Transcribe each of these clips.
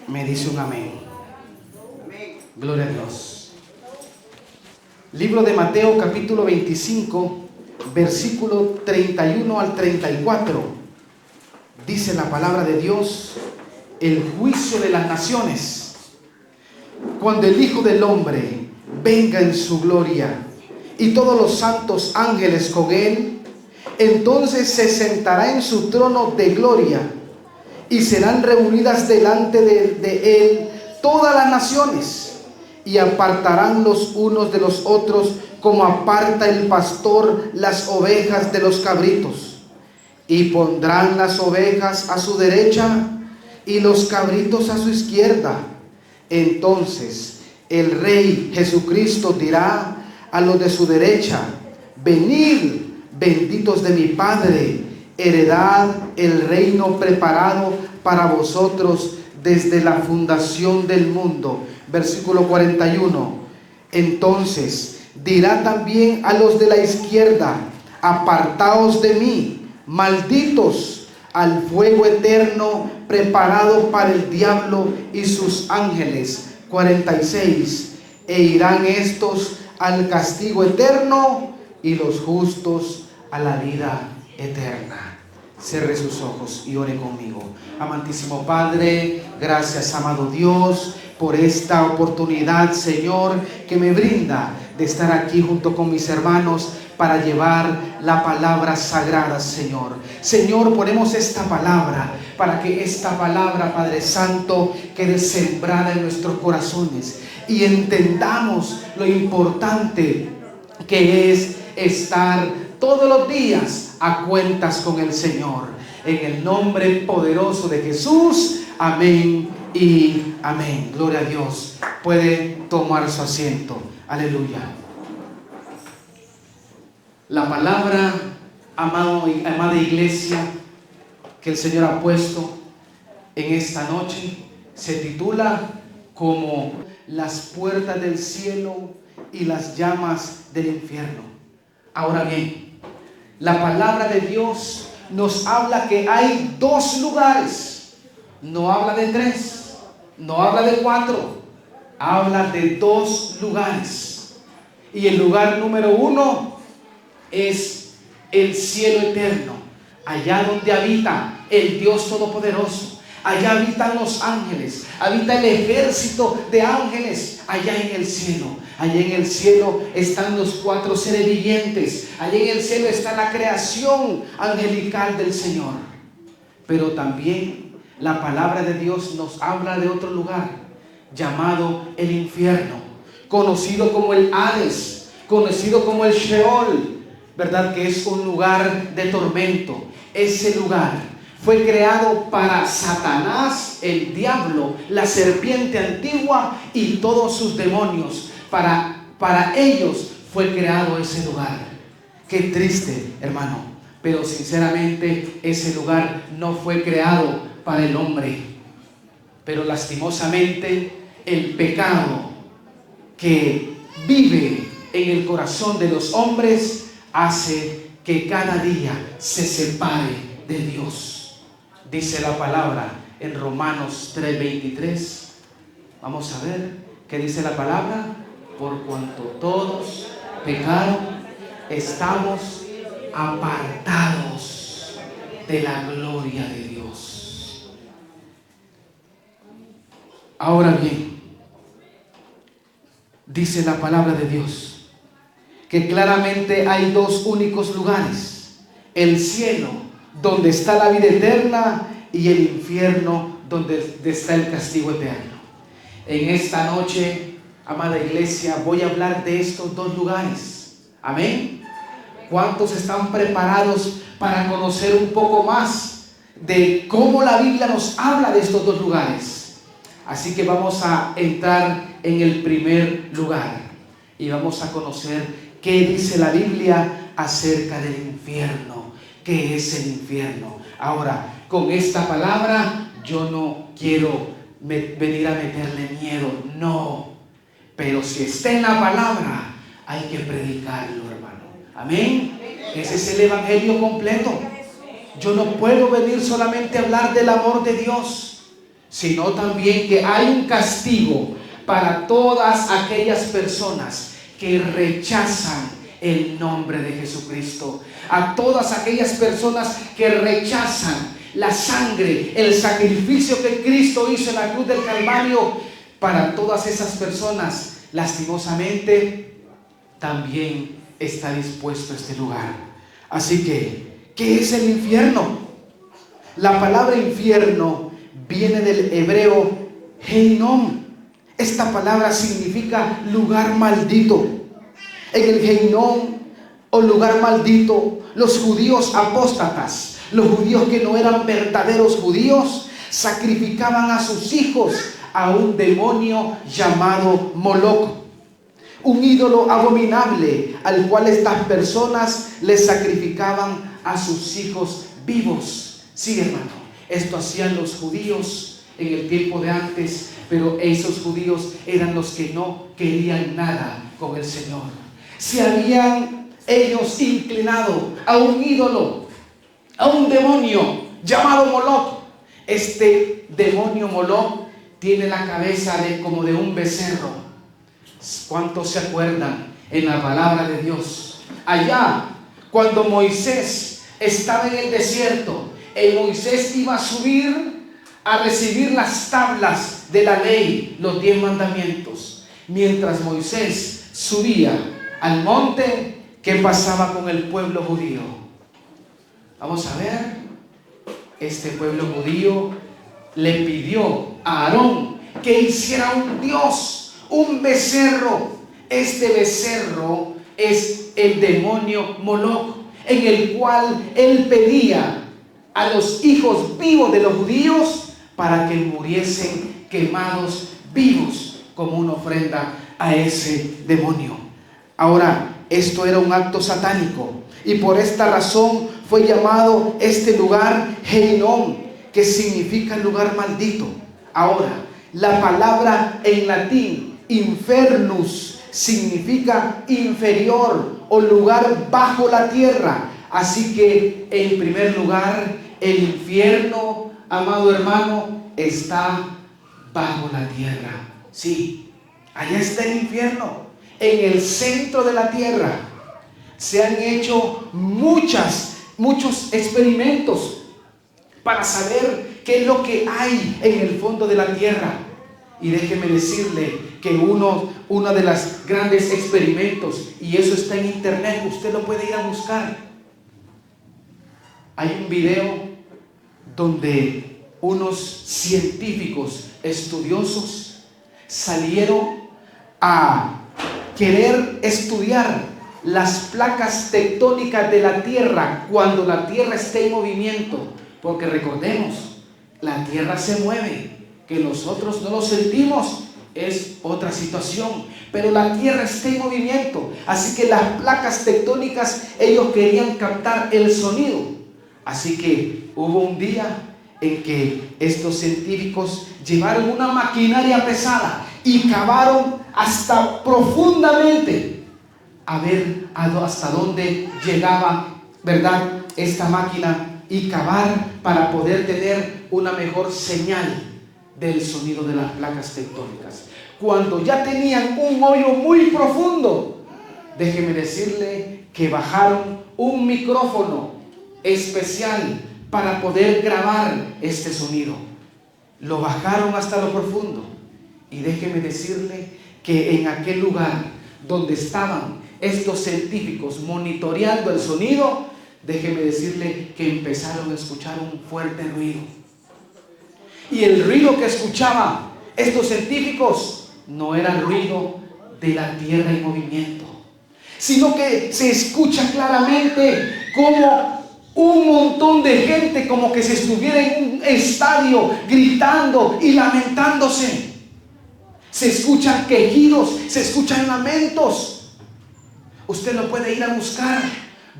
Me dice un amén. Gloria a Dios. Libro de Mateo, capítulo 25, versículo 31 al 34. Dice la palabra de Dios: el juicio de las naciones. Cuando el Hijo del Hombre venga en su gloria y todos los santos ángeles con él, entonces se sentará en su trono de gloria y serán reunidas delante de él todas las naciones, y apartarán los unos de los otros como aparta el pastor las ovejas de los cabritos, y pondrán las ovejas a su derecha y los cabritos a su izquierda. Entonces el Rey Jesucristo dirá a los de su derecha: venid, benditos de mi Padre, heredad el reino preparado para vosotros desde la fundación del mundo. Versículo 41. Entonces dirá también a los de la izquierda: apartaos de mí, malditos, al fuego eterno preparado para el diablo y sus ángeles. 46. E irán estos al castigo eterno y los justos a la vida eterna. Cierre sus ojos y ore conmigo. Amantísimo Padre, gracias, amado Dios, por esta oportunidad, Señor, que me brinda de estar aquí junto con mis hermanos para llevar la palabra sagrada, Señor. Señor, ponemos esta palabra para que esta palabra, Padre Santo, quede sembrada en nuestros corazones y entendamos lo importante que es estar todos los días a cuentas con el Señor. En el nombre poderoso de Jesús, amén y amén. Gloria a Dios. Puede tomar su asiento. Aleluya. La palabra, amada iglesia, que el Señor ha puesto en esta noche se titula como las puertas del cielo y las llamas del infierno. Ahora bien, la palabra de Dios nos habla que hay dos lugares. No habla de tres, no habla de cuatro, habla de dos lugares. Y el lugar número uno es el cielo eterno, allá donde habita el Dios Todopoderoso. Allá habitan los ángeles, habita el ejército de ángeles allá en el cielo. Allá en el cielo están los cuatro seres vivientes. Allá en el cielo está la creación angelical del Señor. Pero también la palabra de Dios nos habla de otro lugar llamado el infierno, conocido como el Hades, conocido como el Sheol, ¿verdad? Que es un lugar de tormento. Ese lugar fue creado para Satanás, el diablo, la serpiente antigua y todos sus demonios. Para ellos fue creado ese lugar. Qué triste, hermano. Pero sinceramente ese lugar no fue creado para el hombre. Pero lastimosamente el pecado que vive en el corazón de los hombres hace que cada día se separe de Dios. Dice la palabra en Romanos 3:23. Vamos a ver qué dice la palabra. Por cuanto todos pecaron, estamos apartados de la gloria de Dios. Ahora bien, dice la palabra de Dios que claramente hay dos únicos lugares: el cielo, donde está la vida eterna, y el infierno, donde está el castigo eterno. En esta noche, amada iglesia, voy a hablar de estos dos lugares. Amén. ¿Cuántos están preparados para conocer un poco más de cómo la Biblia nos habla de estos dos lugares? Así que vamos a entrar en el primer lugar y vamos a conocer qué dice la Biblia acerca del infierno. ¿Qué es el infierno? Ahora, con esta palabra yo no quiero venir a meterle miedo, no. Pero si está en la palabra, hay que predicarlo, hermano. Amén. Ese es el evangelio completo. Yo no puedo venir solamente a hablar del amor de Dios, sino también que hay un castigo para todas aquellas personas que rechazan el nombre de Jesucristo, a todas aquellas personas que rechazan la sangre, el sacrificio que Cristo hizo en la cruz del Calvario. Para todas esas personas, lastimosamente, también está dispuesto este lugar. Así que, ¿qué es el infierno? La palabra infierno viene del hebreo Gehinom. Esta palabra significa lugar maldito. En el Gehinom, o lugar maldito, los judíos apóstatas, los judíos que no eran verdaderos judíos, sacrificaban a sus hijos a un demonio llamado Moloch, un ídolo abominable al cual estas personas les sacrificaban a sus hijos vivos. Sí, hermano, esto hacían los judíos en el tiempo de antes, pero esos judíos eran los que no querían nada con el Señor. Se habían ellos inclinado a un ídolo, a un demonio llamado Moloch. Este demonio Moloch tiene la cabeza como de un becerro. ¿Cuántos se acuerdan en la palabra de Dios? Allá, cuando Moisés estaba en el desierto, Moisés iba a subir a recibir las tablas de la ley, los 10 mandamientos. Mientras Moisés subía al monte, ¿qué pasaba con el pueblo judío? Vamos a ver. Este pueblo judío le pidió a Aarón que hiciera un dios, un becerro. Este becerro es el demonio Moloch, en el cual él pedía a los hijos vivos de los judíos para que muriesen quemados vivos como una ofrenda a ese demonio. Ahora, esto era un acto satánico y por esta razón fue llamado este lugar Gehinom, que significa lugar maldito. Ahora, la palabra en latín infernus significa inferior o lugar bajo la tierra. Así que en primer lugar, el infierno, amado hermano, está bajo la tierra. Sí, allá está el infierno, en el centro de la tierra. Se han hecho muchos experimentos para saber qué es lo que hay en el fondo de la tierra. Y déjeme decirle que uno de los grandes experimentos, y eso está en internet, usted lo puede ir a buscar. Hay un video donde unos científicos estudiosos salieron a querer estudiar las placas tectónicas de la tierra cuando la tierra esté en movimiento, porque recordemos, la tierra se mueve, que nosotros no lo sentimos es otra situación, pero la tierra está en movimiento. Así que las placas tectónicas, ellos querían captar el sonido. Así que hubo un día en que estos científicos llevaron una maquinaria pesada y cavaron hasta profundamente a ver hasta dónde llegaba, ¿verdad?, esta máquina, y cavar para poder tener una mejor señal del sonido de las placas tectónicas. Cuando ya tenían un hoyo muy profundo, déjeme decirle que bajaron un micrófono especial para poder grabar este sonido. Lo bajaron hasta lo profundo, y déjeme decirle que en aquel lugar donde estaban estos científicos monitoreando el sonido, déjeme decirle que empezaron a escuchar un fuerte ruido. Y el ruido que escuchaban estos científicos no era el ruido de la tierra en movimiento, sino que se escucha claramente como un montón de gente, como que se estuviera en un estadio gritando y lamentándose. Se escuchan quejidos, se escuchan lamentos. Usted lo puede ir a buscar.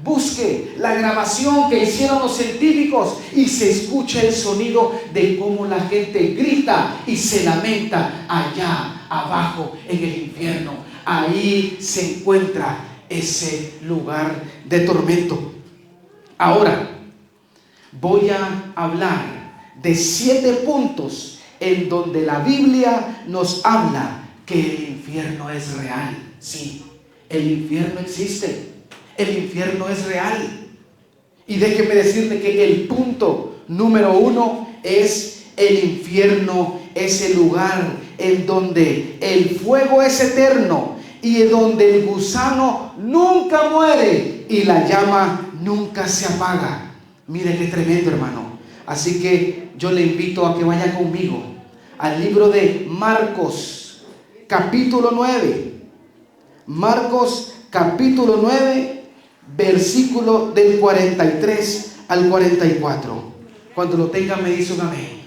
Busque la grabación que hicieron los científicos y se escucha el sonido de cómo la gente grita y se lamenta allá abajo en el infierno. Ahí se encuentra ese lugar de tormento. Ahora voy a hablar de 7 puntos en donde la Biblia nos habla que el infierno es real. Sí, el infierno existe. El infierno es real. Y déjeme decirle que el punto número 1 es: el infierno es el lugar en donde el fuego es eterno y en donde el gusano nunca muere y la llama nunca se apaga. Mire qué tremendo, hermano. Así que yo le invito a que vaya conmigo al libro de Marcos, capítulo 9. Marcos, capítulo 9, versículo del 43 al 44. Cuando lo tengan me dice un amén.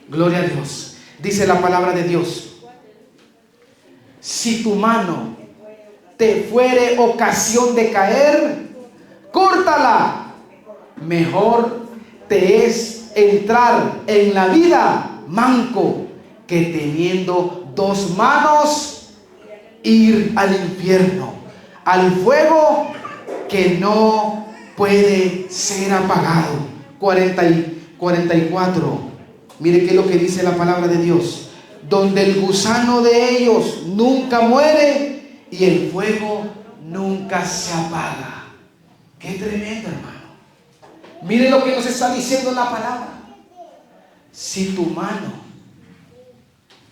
Gloria a Dios. Dice la palabra de Dios: si tu mano te fuere ocasión de caer, córtala. Mejor te es entrar en la vida manco que teniendo 2 manos ir al infierno, al fuego que no puede ser apagado. 44. Mire qué es lo que dice la palabra de Dios: donde el gusano de ellos nunca muere y el fuego nunca se apaga. Qué tremendo, hermano. Mire lo que nos está diciendo la palabra. Si tu mano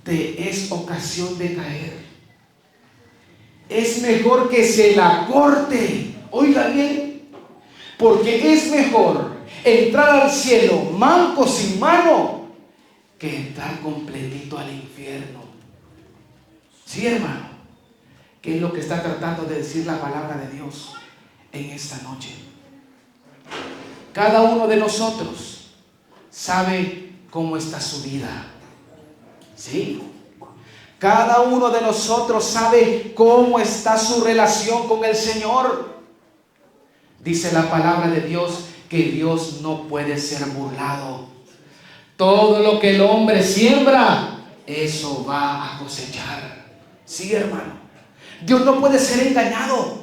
te es ocasión de caer, es mejor que se la corte. Oiga bien, porque es mejor entrar al cielo manco sin mano que entrar completito al infierno. Sí, hermano. ¿Qué es lo que está tratando de decir la palabra de Dios en esta noche? Cada uno de nosotros sabe cómo está su vida. ¿Sí? Cada uno de nosotros sabe cómo está su relación con el Señor. Dice la palabra de Dios que Dios no puede ser burlado. Todo lo que el hombre siembra, eso va a cosechar. Sí, hermano. Dios no puede ser engañado.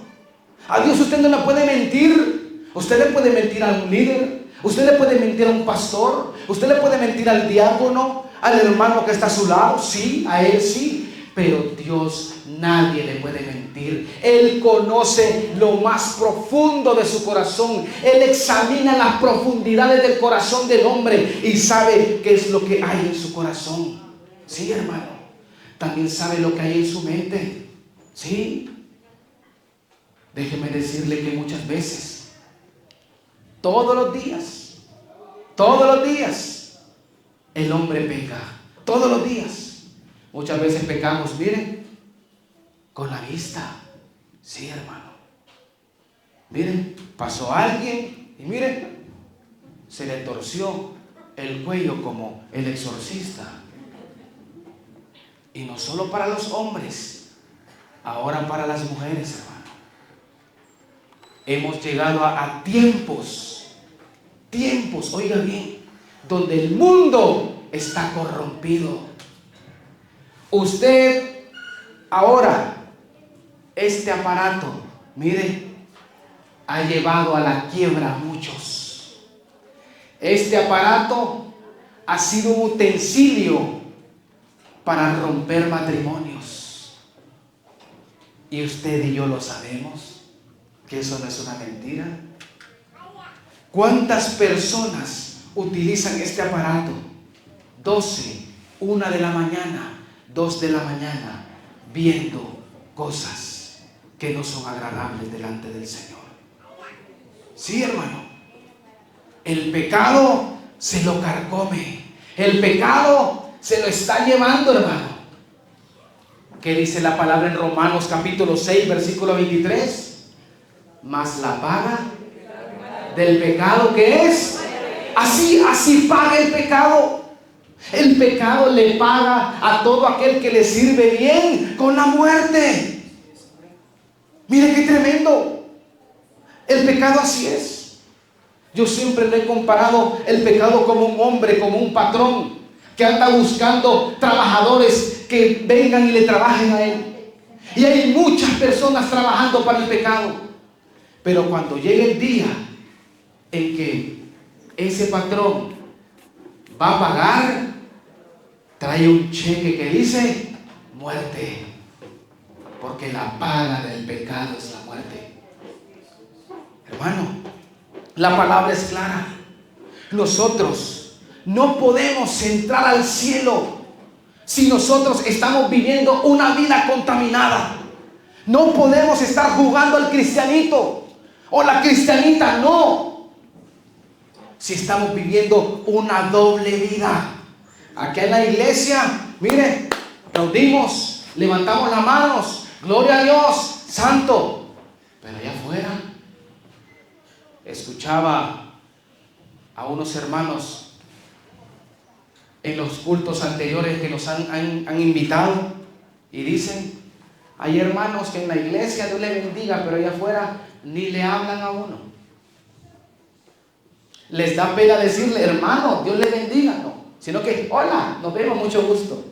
A Dios usted no le puede mentir. Usted le puede mentir a un líder, usted le puede mentir a un pastor, usted le puede mentir al diácono, al hermano que está a su lado. Sí, a él sí. Pero Dios nadie le puede mentir. Él conoce lo más profundo de su corazón. Él examina las profundidades del corazón del hombre y sabe qué es lo que hay en su corazón. Sí, hermano. También sabe lo que hay en su mente. Sí. Déjeme decirle que muchas veces, todos los días, el hombre peca. Todos los días. Muchas veces pecamos, miren, con la vista. Sí, hermano. Miren, pasó alguien y miren, se le torció el cuello como el exorcista. Y no solo para los hombres, ahora para las mujeres, hermano. Hemos llegado a tiempos, oiga bien, donde el mundo está corrompido. Usted ahora, este aparato, mire, ha llevado a la quiebra a muchos. Este aparato ha sido un utensilio para romper matrimonios. Y usted y yo lo sabemos, que eso no es una mentira. ¿Cuántas personas utilizan este aparato? 12, 1 de la mañana, 2 de la mañana, viendo cosas que no son agradables delante del Señor. Sí, hermano. El pecado se lo carcome. El pecado se lo está llevando, hermano. ¿Qué dice la palabra en Romanos capítulo 6, versículo 23? Mas la paga del pecado, ¿qué es? Así paga el pecado. El pecado le paga a todo aquel que le sirve bien con la muerte. Mire qué tremendo. El pecado así es. Yo siempre le he comparado el pecado como un hombre, como un patrón que anda buscando trabajadores que vengan y le trabajen a él. Y hay muchas personas trabajando para el pecado. Pero cuando llegue el día en que ese patrón va a pagar, trae un cheque que dice muerte, porque la paga del pecado es la muerte. Hermano, la palabra es clara. Nosotros no podemos entrar al cielo si nosotros estamos viviendo una vida contaminada. No podemos estar jugando al cristianito o la cristianita, no. Si estamos viviendo una doble vida. Aquí en la iglesia, mire, aplaudimos, levantamos las manos, gloria a Dios, santo. Pero allá afuera, escuchaba a unos hermanos en los cultos anteriores que nos han invitado y dicen: hay hermanos que en la iglesia Dios le bendiga, pero allá afuera ni le hablan a uno. Les da pena decirle: hermano, Dios le bendiga, no, sino que hola, nos vemos, mucho gusto.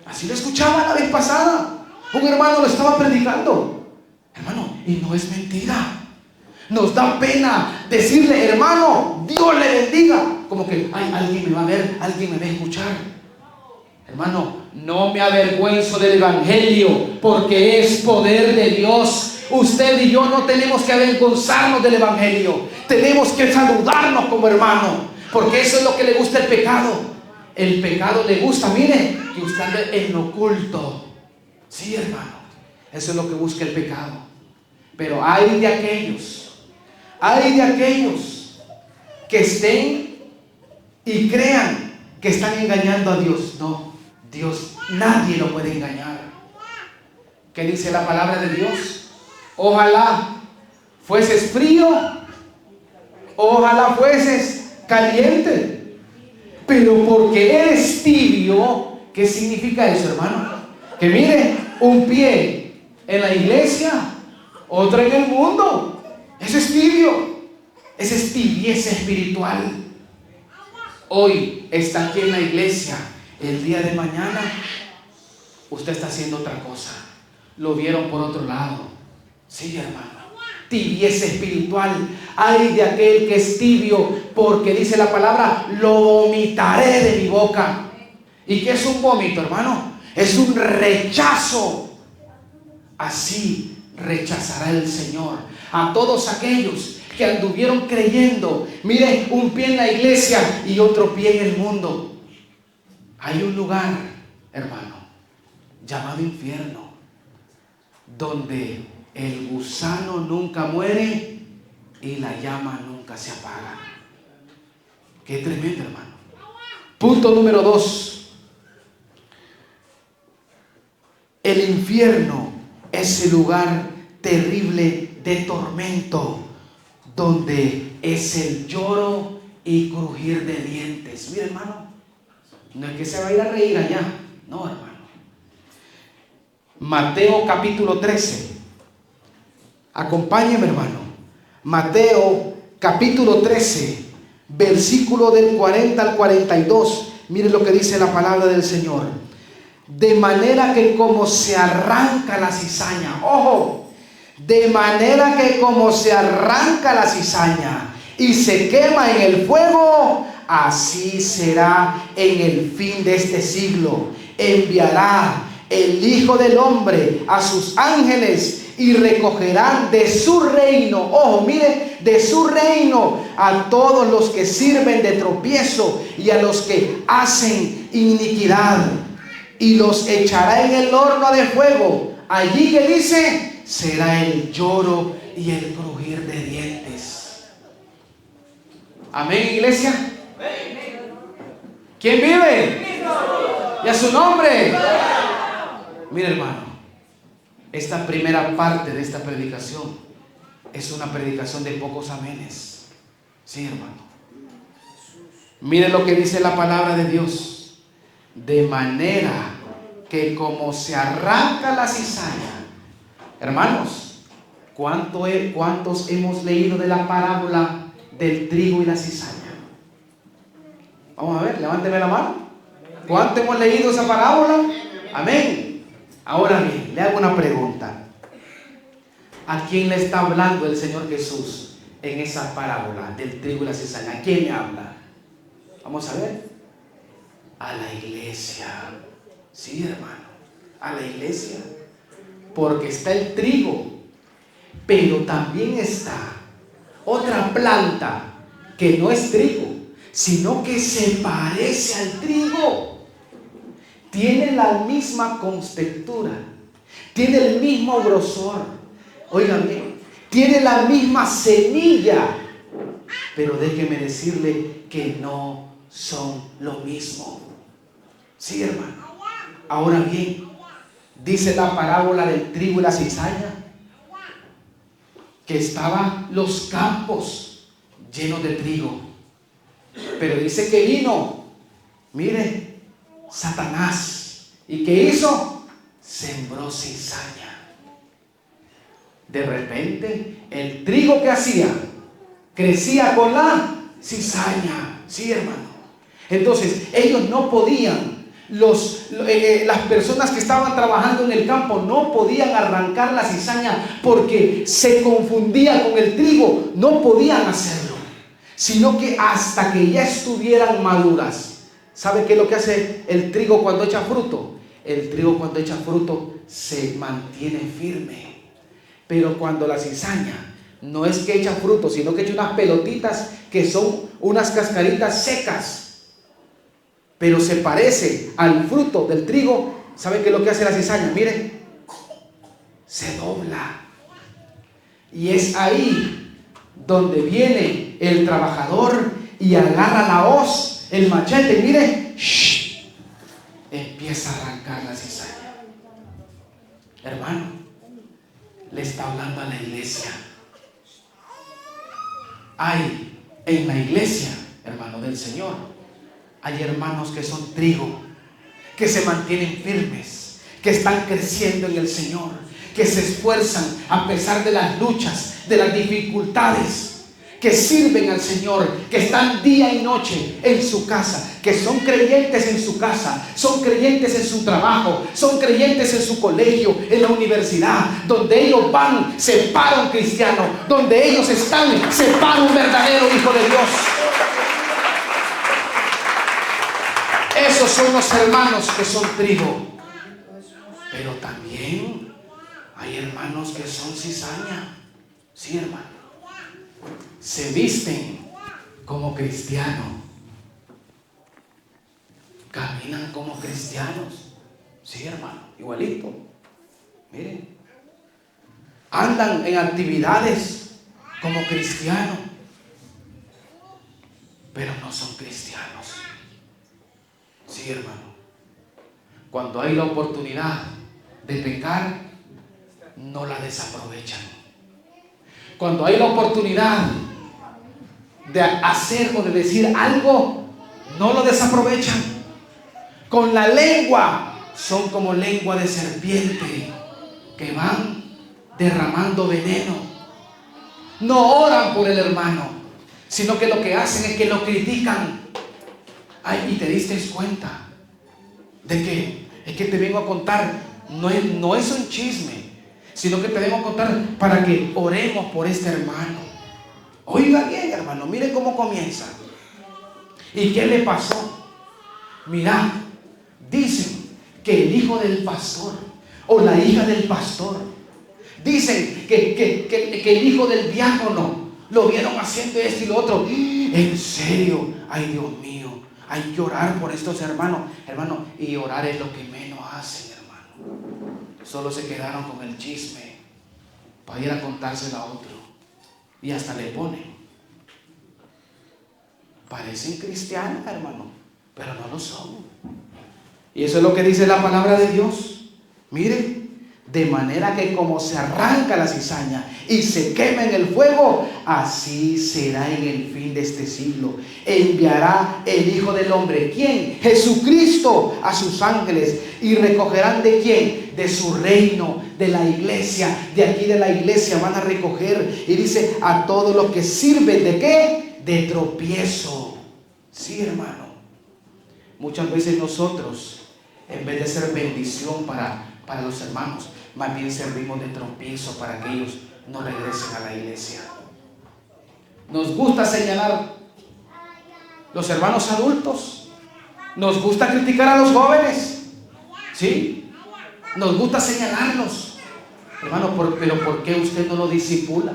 Así lo escuchaba la vez pasada. Un hermano lo estaba predicando, hermano, y no es mentira. Nos da pena decirle: hermano, Dios le bendiga, como que ay, alguien me va a ver, alguien me va a escuchar. Hermano, no me avergüenzo del evangelio, porque es poder de Dios. Usted y yo no tenemos que avergonzarnos del evangelio. Tenemos que saludarnos como hermano, porque eso es lo que le gusta el pecado. El pecado le gusta, mire, que usted ande en lo oculto. Sí, hermano, eso es lo que busca el pecado. Pero hay de aquellos que estén y crean que están engañando a Dios. No, Dios nadie lo puede engañar. ¿Qué dice la palabra de Dios? Ojalá fueses frío, ojalá fueses caliente, pero porque eres tibio. ¿Qué significa eso, hermano? Que mire, un pie en la iglesia, otro en el mundo. Eso es tibio, esa es tibieza espiritual. Hoy está aquí en la iglesia, el día de mañana usted está haciendo otra cosa, lo vieron por otro lado. Sí, hermano, tibieza espiritual. Ay de aquel que es tibio, porque dice la palabra: lo vomitaré de mi boca. ¿Y qué es un vómito, hermano? Es un rechazo. Así rechazará el Señor a todos aquellos que anduvieron creyendo. Mire, un pie en la iglesia y otro pie en el mundo. Hay un lugar, hermano, llamado infierno, donde el gusano nunca muere y la llama nunca se apaga. Qué tremendo, hermano. Punto número 2. El infierno es el lugar terrible de tormento, donde es el lloro y crujir de dientes. Mira, hermano, no es que se va a ir a reír allá, no, hermano. Mateo capítulo 13. Acompáñeme, hermano. Mateo capítulo 13, versículo del 40 al 42. Mire lo que dice la palabra del Señor. De manera que como se arranca la cizaña, ojo, de manera que como se arranca la cizaña y se quema en el fuego, así será en el fin de este siglo. Enviará el Hijo del Hombre a sus ángeles y recogerán de su reino, ojo, mire, de su reino a todos los que sirven de tropiezo y a los que hacen iniquidad, y los echará en el horno de fuego. Allí, que dice, será el lloro y el crujir de dientes. Amén, iglesia. ¿Quién vive? Y a su nombre. Mire, hermano, esta primera parte de esta predicación es una predicación de pocos amenes. Sí, hermano. Mire lo que dice la palabra de Dios. De manera que como se arranca la cizaña. Hermanos, ¿cuántos hemos leído de la parábola del trigo y la cizaña? Vamos a ver, levánteme la mano. ¿Cuánto hemos leído esa parábola? Amén. Ahora bien, le hago una pregunta. ¿A quién le está hablando el Señor Jesús en esa parábola del trigo y la cizaña? ¿A quién le habla? Vamos a ver. a la iglesia. Sí, hermano, a la iglesia. Porque está el trigo, pero también está otra planta que no es trigo, sino que se parece al trigo. Tiene la misma contextura, tiene el mismo grosor. Oigan bien, tiene la misma semilla, pero déjeme decirle que no son lo mismo. Sí, hermano. Ahora bien, dice la parábola del trigo y la cizaña, que estaban los campos llenos de trigo. Pero dice que vino, mire, Satanás. ¿Y qué hizo? Sembró cizaña. De repente, el trigo que hacía, crecía con la cizaña. Sí, hermano. Entonces, ellos no podían, las personas que estaban trabajando en el campo no podían arrancar la cizaña porque se confundía con el trigo. No podían hacerlo, sino que hasta que ya estuvieran maduras. ¿Sabe qué es lo que hace el trigo cuando echa fruto? El trigo cuando echa fruto se mantiene firme. Pero cuando la cizaña no es que echa fruto, sino que echa unas pelotitas que son unas cascaritas secas, pero se parece al fruto del trigo. ¿Sabe qué es lo que hace la cizaña? Mire, se dobla. Y es ahí donde viene el trabajador y agarra la hoz, el machete, y mire, empieza a arrancar la cizaña. Hermano, le está hablando a la iglesia. Hay en la iglesia, hermano del Señor, hay hermanos que son trigo, que se mantienen firmes, que están creciendo en el Señor, que se esfuerzan a pesar de las luchas, de las dificultades, que sirven al Señor, que están día y noche en su casa, que son creyentes en su casa, son creyentes en su trabajo, son creyentes en su colegio, en la universidad. Donde ellos van, se para un cristiano. Donde ellos están, se para un verdadero hijo de Dios. Esos son los hermanos que son trigo. Pero también hay hermanos que son cizaña. Sí, hermano. Se visten como cristianos, caminan como cristianos. Sí, hermano, igualito. Miren, andan en actividades como cristianos, pero no son cristianos. Sí, hermano. Cuando hay la oportunidad de pecar, no la desaprovechan. Cuando hay la oportunidad de hacer o de decir algo, no lo desaprovechan. Con la lengua son como lengua de serpiente, que van derramando veneno. No oran por el hermano, sino que lo que hacen es que lo critican. Ay, y te diste cuenta de que es que te vengo a contar, no es un chisme, sino que te vengo a contar para que oremos por este hermano. Oiga bien, hermano, mire cómo comienza. ¿Y qué le pasó? Mira, dicen que el hijo del pastor o la hija del pastor, dicen que el hijo del diácono lo vieron haciendo esto y lo otro. En serio, ay Dios mío, hay que orar por estos hermanos. Hermano, y orar es lo que menos hacen, hermano. Solo se quedaron con el chisme para ir a contárselo a otro. Y hasta le ponen. Parecen cristianos, hermano, pero no lo son. Y eso es lo que dice la palabra de Dios. Mire, de manera que como se arranca la cizaña y se quema en el fuego, así será en el fin de este siglo. Enviará el Hijo del Hombre, ¿quién? Jesucristo, a sus ángeles, y recogerán ¿de quién? De su reino, de la iglesia. De aquí de la iglesia van a recoger, y dice, a todos los que sirven ¿de qué? De tropiezo. Sí, hermano. Muchas veces nosotros, en vez de ser bendición para los hermanos, más bien servimos de tropiezo para que ellos no regresen a la iglesia. Nos gusta señalar los hermanos adultos, Nos gusta criticar a los jóvenes, ¿sí? Nos gusta señalarlos. Hermano, pero ¿por qué usted no lo discipula?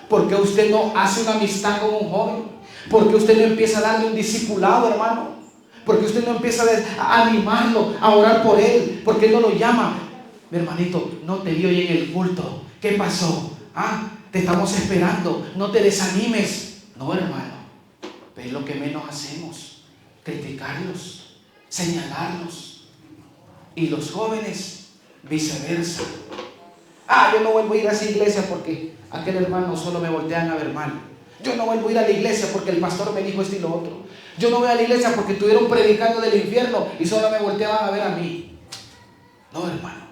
¿Por qué usted no hace una amistad con un joven? ¿Por qué usted no empieza a darle un discipulado, hermano? ¿Por qué usted no empieza a animarlo, a orar por él? ¿Por qué no lo llama? Mi hermanito, no te vi hoy en el culto. ¿Qué pasó? Te estamos esperando. No te desanimes. No, hermano. Es lo que menos hacemos. Criticarlos, señalarlos. Y los jóvenes, viceversa. Yo no vuelvo a ir a esa iglesia porque aquel hermano solo me voltean a ver mal. Yo no vuelvo a ir a la iglesia porque el pastor me dijo esto y lo otro. Yo no voy a la iglesia porque estuvieron predicando del infierno y solo me volteaban a ver a mí. No, hermano.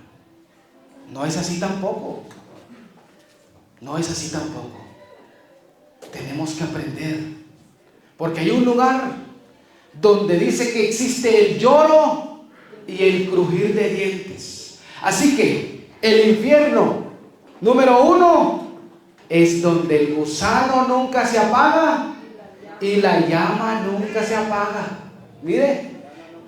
No es así tampoco. No es así tampoco. Tenemos que aprender. Porque hay un lugar donde dice que existe el lloro y el crujir de dientes. Así que el infierno, número 1, es donde el gusano nunca se apaga y la llama nunca se apaga. Mire,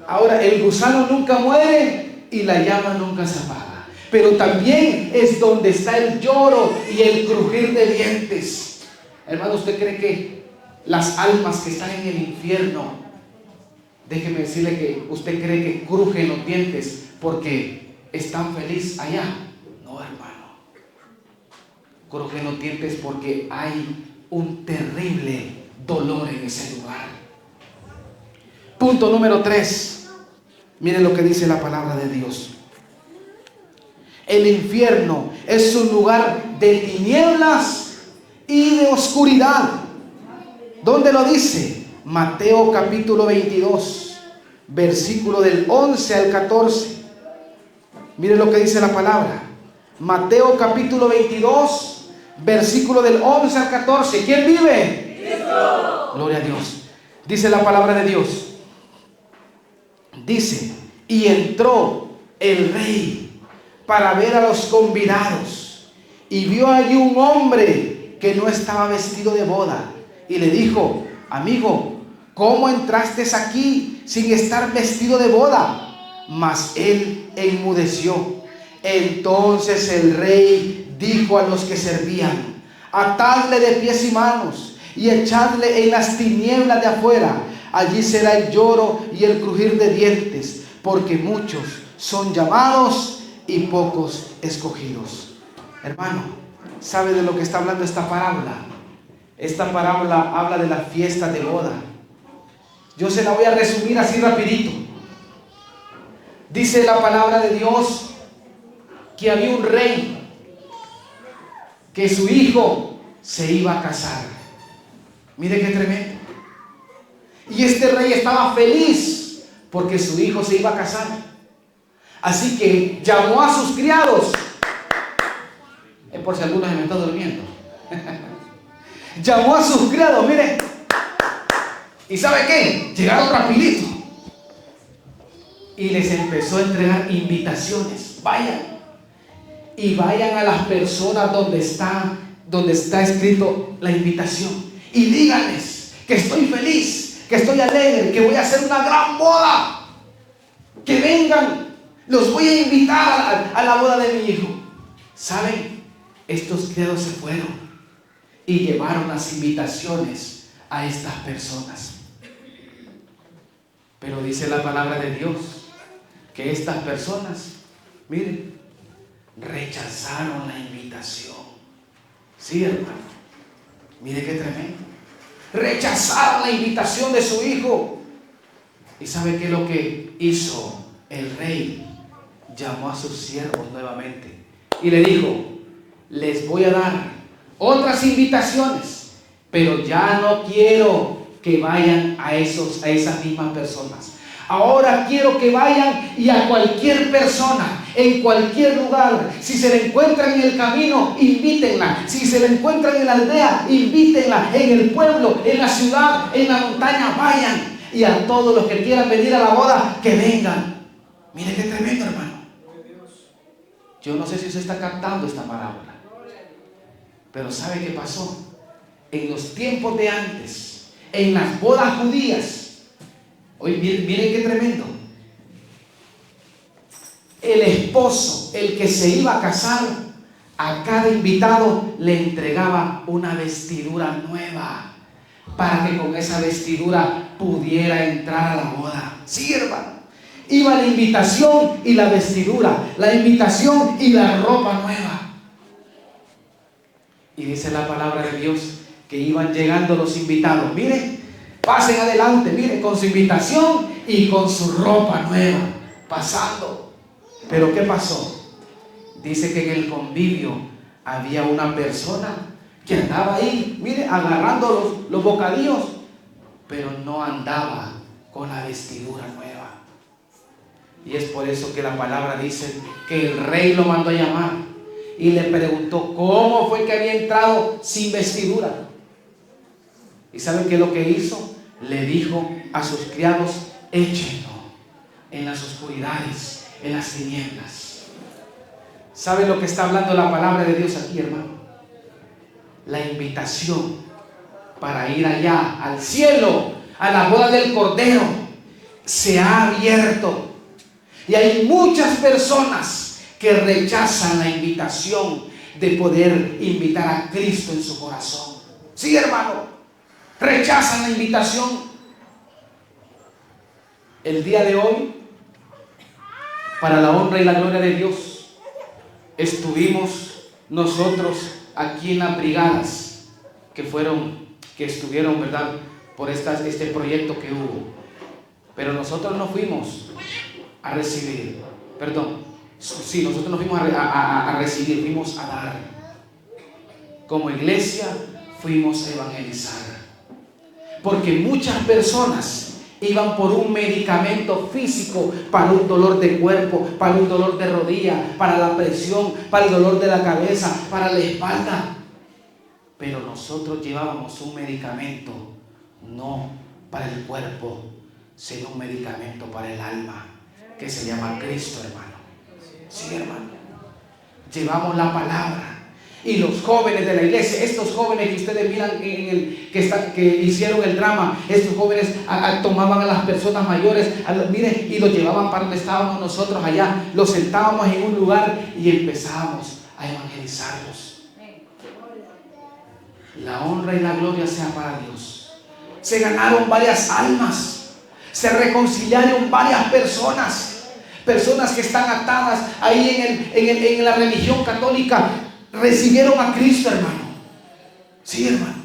ahora el gusano nunca muere y la llama nunca se apaga. Pero también es donde está el lloro y el crujir de dientes. Hermano, ¿usted cree que las almas que están en el infierno, déjeme decirle que usted cree que crujen los dientes porque están felices allá? No, hermano. Crujen los dientes porque hay un terrible dolor en ese lugar. Punto número 3. Miren lo que dice la palabra de Dios. El infierno es un lugar de tinieblas y de oscuridad. ¿Dónde lo dice? Mateo capítulo 22, versículo del 11 al 14. Miren lo que dice la palabra. Mateo capítulo 22, versículo del 11 al 14. ¿Quién vive? Cristo. Gloria a Dios. Dice la palabra de Dios. Dice, y entró el rey para ver a los convidados, y vio allí un hombre que no estaba vestido de boda, y le dijo, amigo, ¿cómo entraste aquí sin estar vestido de boda? Mas él enmudeció. Entonces el rey dijo a los que servían, atadle de pies y manos y echadle en las tinieblas de afuera. Allí será el lloro y el crujir de dientes, porque muchos son llamados y pocos escogidos. Hermano, ¿sabe de lo que está hablando esta parábola? Esta parábola habla de la fiesta de boda. Yo se la voy a resumir así rapidito. Dice la palabra de Dios que había un rey, que su hijo se iba a casar. Mire qué tremendo. Y este rey estaba feliz porque su hijo se iba a casar. Así que llamó a sus criados. Es por si algunos se me están durmiendo. Llamó a sus criados, mire. ¿Y sabe qué? Llegaron rapidito. Y les empezó a entregar invitaciones. Vayan. Y vayan a las personas donde está escrito la invitación. Y díganles que estoy feliz, que estoy alegre, que voy a hacer una gran boda. Que vengan. Los voy a invitar a la boda de mi hijo. ¿Saben? Estos criados se fueron y llevaron las invitaciones a estas personas. Pero dice la palabra de Dios que estas personas, miren, rechazaron la invitación. Sí, hermano. Mire qué tremendo. Rechazaron la invitación de su hijo. ¿Y sabe qué es lo que hizo el rey? Llamó a sus siervos nuevamente y le dijo, les voy a dar otras invitaciones, pero ya no quiero que vayan a esas mismas personas. Ahora quiero que vayan y a cualquier persona, en cualquier lugar, si se la encuentran en el camino, invítenla. Si se la encuentran en la aldea, invítenla. En el pueblo, en la ciudad, en la montaña, vayan. Y a todos los que quieran venir a la boda, que vengan. Mire qué tremendo, hermano. Yo no sé si usted está captando esta parábola, pero ¿sabe qué pasó? En los tiempos de antes, en las bodas judías, Hoy miren qué tremendo. El esposo, el que se iba a casar, a cada invitado le entregaba una vestidura nueva para que con esa vestidura pudiera entrar a la boda. Sí, hermano. Iba la invitación y la vestidura, la invitación y la ropa nueva. Y dice la palabra de Dios que iban llegando los invitados. Miren, pasen adelante, miren, con su invitación y con su ropa nueva, pasando. Pero ¿qué pasó? Dice que en el convivio había una persona que andaba ahí, mire, agarrando los bocadillos, pero no andaba con la vestidura nueva. Y es por eso que la palabra dice que el rey lo mandó a llamar y le preguntó cómo fue que había entrado sin vestidura. ¿Y saben qué es lo que hizo? Le dijo a sus criados: échenlo en las oscuridades, en las tinieblas. ¿Saben lo que está hablando la palabra de Dios aquí, hermano? La invitación para ir allá al cielo, a la boda del Cordero, se ha abierto. Y hay muchas personas que rechazan la invitación de poder invitar a Cristo en su corazón. Sí, hermano, rechazan la invitación. El día de hoy, para la honra y la gloria de Dios, estuvimos nosotros aquí en las brigadas que estuvieron, ¿verdad?, por este proyecto que hubo. Pero nosotros no fuimos a recibir, sí, nosotros no fuimos a recibir, fuimos a dar. Como iglesia fuimos a evangelizar, porque muchas personas iban por un medicamento físico, para un dolor de cuerpo, para un dolor de rodilla, para la presión, para el dolor de la cabeza, para la espalda. Pero nosotros llevábamos un medicamento, no para el cuerpo, sino un medicamento para el alma, que se llama Cristo, hermano. Sí, hermano. Llevamos la palabra. Y los jóvenes de la iglesia, estos jóvenes que ustedes miran que hicieron el drama, estos jóvenes tomaban a las personas mayores, miren, y los llevaban para donde estábamos nosotros allá, los sentábamos en un lugar y empezábamos a evangelizarlos. La honra y la gloria sea para Dios. Se ganaron varias almas, se reconciliaron varias personas que están atadas ahí en la religión católica. Recibieron a Cristo, hermano. Sí, hermano.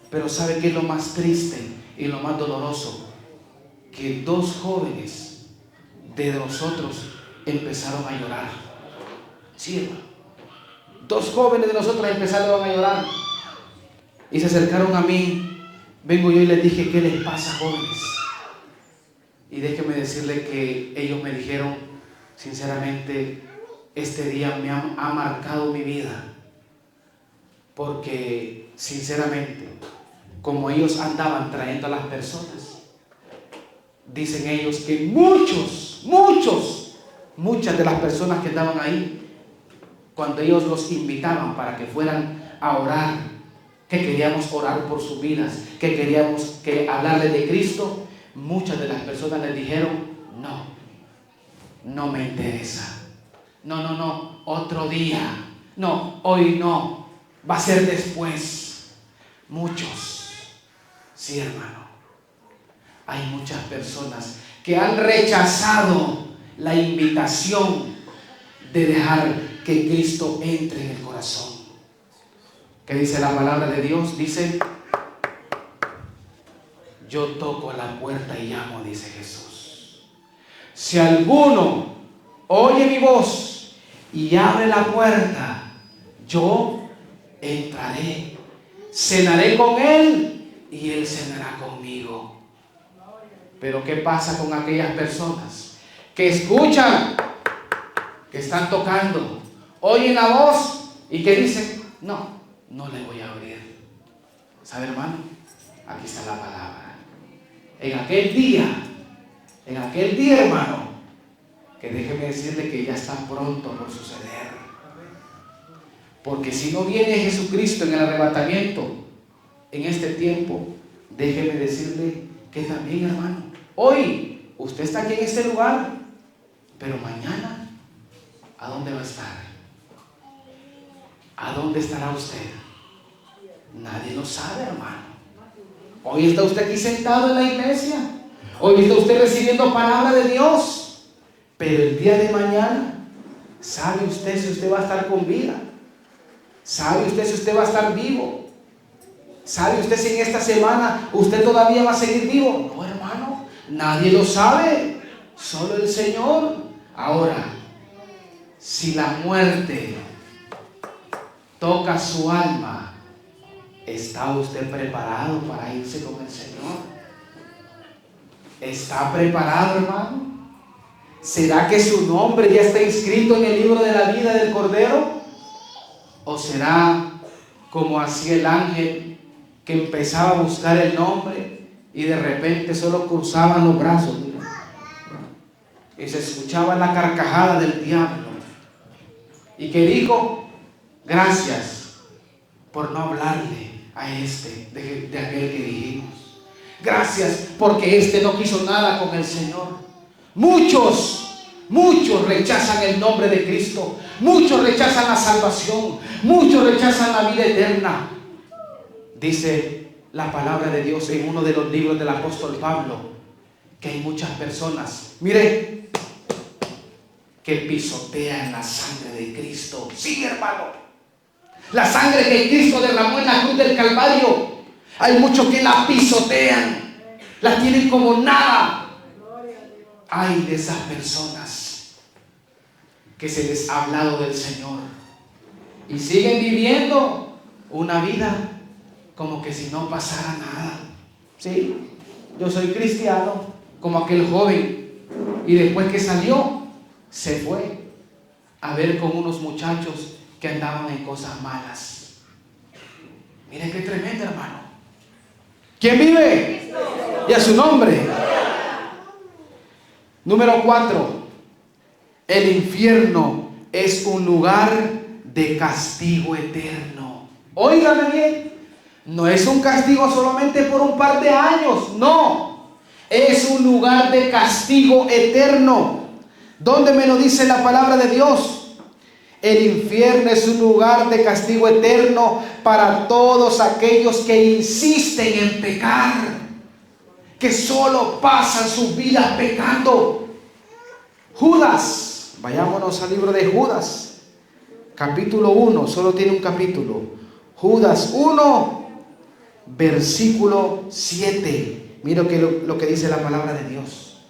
Pero ¿sabe qué es lo más triste y lo más doloroso? Que dos jóvenes de nosotros empezaron a llorar. Sí, hermano. Dos jóvenes de nosotros empezaron a llorar y se acercaron a mí. Vengo yo y les dije: ¿qué les pasa, jóvenes? Y déjenme decirle que ellos me dijeron: sinceramente, este día me ha marcado mi vida, porque sinceramente, como ellos andaban trayendo a las personas, dicen ellos que muchas de las personas que andaban ahí, cuando ellos los invitaban para que fueran a orar, que queríamos orar por sus vidas, que queríamos hablarles de Cristo, muchas de las personas les dijeron: no me interesa. No, otro día. No, hoy no. Va a ser después. Muchos. Sí, hermano. Hay muchas personas que han rechazado la invitación de dejar que Cristo entre en el corazón. ¿Qué dice la palabra de Dios? Dice: yo toco la puerta y llamo, dice Jesús. Si alguno oye mi voz y abre la puerta, yo entraré, cenaré con él y él cenará conmigo. Pero ¿qué pasa con aquellas personas que escuchan, que están tocando, oyen la voz y que dicen: no le voy a abrir? ¿Sabe, hermano? Aquí está la palabra. En aquel día, hermano, que déjeme decirle que ya está pronto por suceder. Porque si no viene Jesucristo en el arrebatamiento en este tiempo, déjeme decirle que también, hermano, Hoy usted está aquí en este lugar, pero mañana, ¿a dónde va a estar? ¿A dónde estará usted? Nadie lo sabe, hermano. Hoy está usted aquí sentado en la iglesia. Hoy está usted recibiendo palabra de Dios. Pero el día de mañana, ¿sabe usted si usted va a estar con vida? ¿Sabe usted si usted va a estar vivo? ¿Sabe usted si en esta semana usted todavía va a seguir vivo? No, hermano, nadie lo sabe, solo el Señor. Ahora, si la muerte toca su alma, ¿está usted preparado para irse con el Señor? ¿Está preparado, hermano? ¿Será que su nombre ya está inscrito en el libro de la vida del Cordero? ¿O será como hacía el ángel que empezaba a buscar el nombre y de repente solo cruzaban los brazos, mira, y se escuchaba la carcajada del diablo, y que dijo: gracias por no hablarle a este de aquel que dijimos, gracias porque este no quiso nada con el Señor. Muchos rechazan el nombre de Cristo, muchos rechazan la salvación, muchos rechazan la vida eterna. Dice la palabra de Dios en uno de los libros del apóstol Pablo que hay muchas personas, mire, que pisotean la sangre de Cristo. Sí, hermano, la sangre que Cristo derramó en la cruz del Calvario, hay muchos que la pisotean, la tienen como nada. Ay de esas personas que se les ha hablado del Señor y siguen viviendo una vida como que si no pasara nada. Sí, yo soy cristiano, como aquel joven, y después que salió, se fue a ver con unos muchachos que andaban en cosas malas. Miren qué tremendo, hermano. ¿Quién vive? Y a su nombre. Número 4. El infierno es un lugar de castigo eterno. Óigame bien, no es un castigo solamente por un par de años, no, es un lugar de castigo eterno. ¿Dónde me lo dice la palabra de Dios? El infierno es un lugar de castigo eterno para todos aquellos que insisten en pecar, que solo pasan sus vidas pecando. Judas, vayámonos al libro de Judas, capítulo 1, solo tiene un capítulo. Judas 1, versículo 7. Mira lo que dice la palabra de Dios.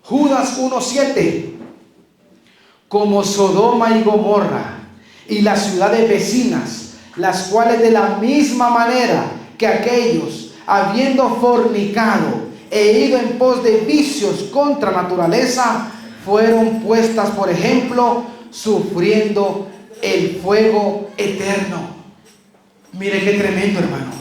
Judas 1:7. Como Sodoma y Gomorra y las ciudades vecinas, las cuales de la misma manera que aquellos, habiendo fornicado e ido en pos de vicios contra naturaleza, fueron puestas por ejemplo, sufriendo el fuego eterno. Mire qué tremendo, hermano.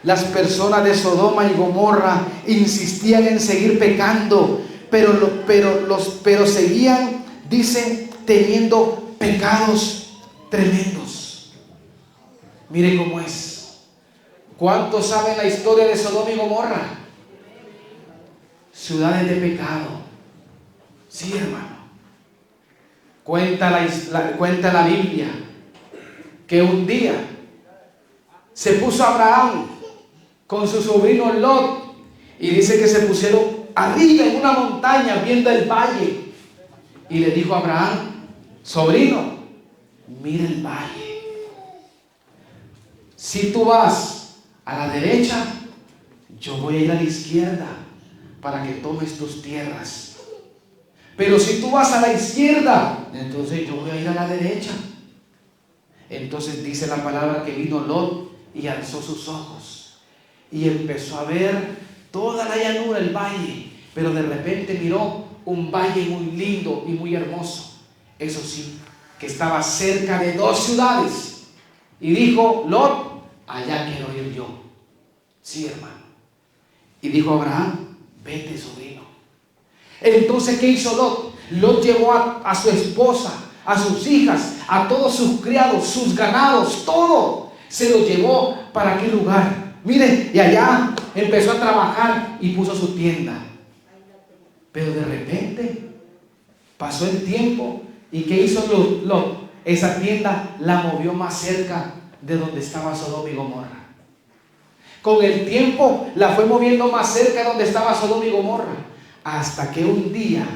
Las personas de Sodoma y Gomorra insistían en seguir pecando, pero seguían, dice, teniendo pecados tremendos. Mire cómo es. ¿Cuántos saben la historia de Sodoma y Gomorra? Ciudades de pecado. Sí, hermano. Cuenta la Biblia que un día se puso Abraham con su sobrino Lot, y dice que se pusieron arriba en una montaña viendo el valle, y le dijo a Abraham: sobrino, mira el valle. Si tú vas a la derecha, yo voy a ir a la izquierda para que tomes tus tierras. Pero si tú vas a la izquierda, entonces yo voy a ir a la derecha. Entonces dice la palabra que vino Lot y alzó sus ojos y empezó a ver toda la llanura, el valle, pero de repente miró un valle muy lindo y muy hermoso. Eso sí, que estaba cerca de 2 ciudades. Y dijo Lot: allá quiero ir yo. Sí, hermano. Y dijo Abraham: vete, sobrino. Entonces, ¿qué hizo Lot? Lot llevó a su esposa, a sus hijas, a todos sus criados, sus ganados, todo. Se lo llevó para aquel lugar. Miren, y allá empezó a trabajar y puso su tienda. Pero de repente pasó el tiempo y ¿qué hizo Lot? Esa tienda la movió más cerca de donde estaba Sodoma y Gomorra. Con el tiempo la fue moviendo más cerca de donde estaba Sodoma y Gomorra, hasta que un día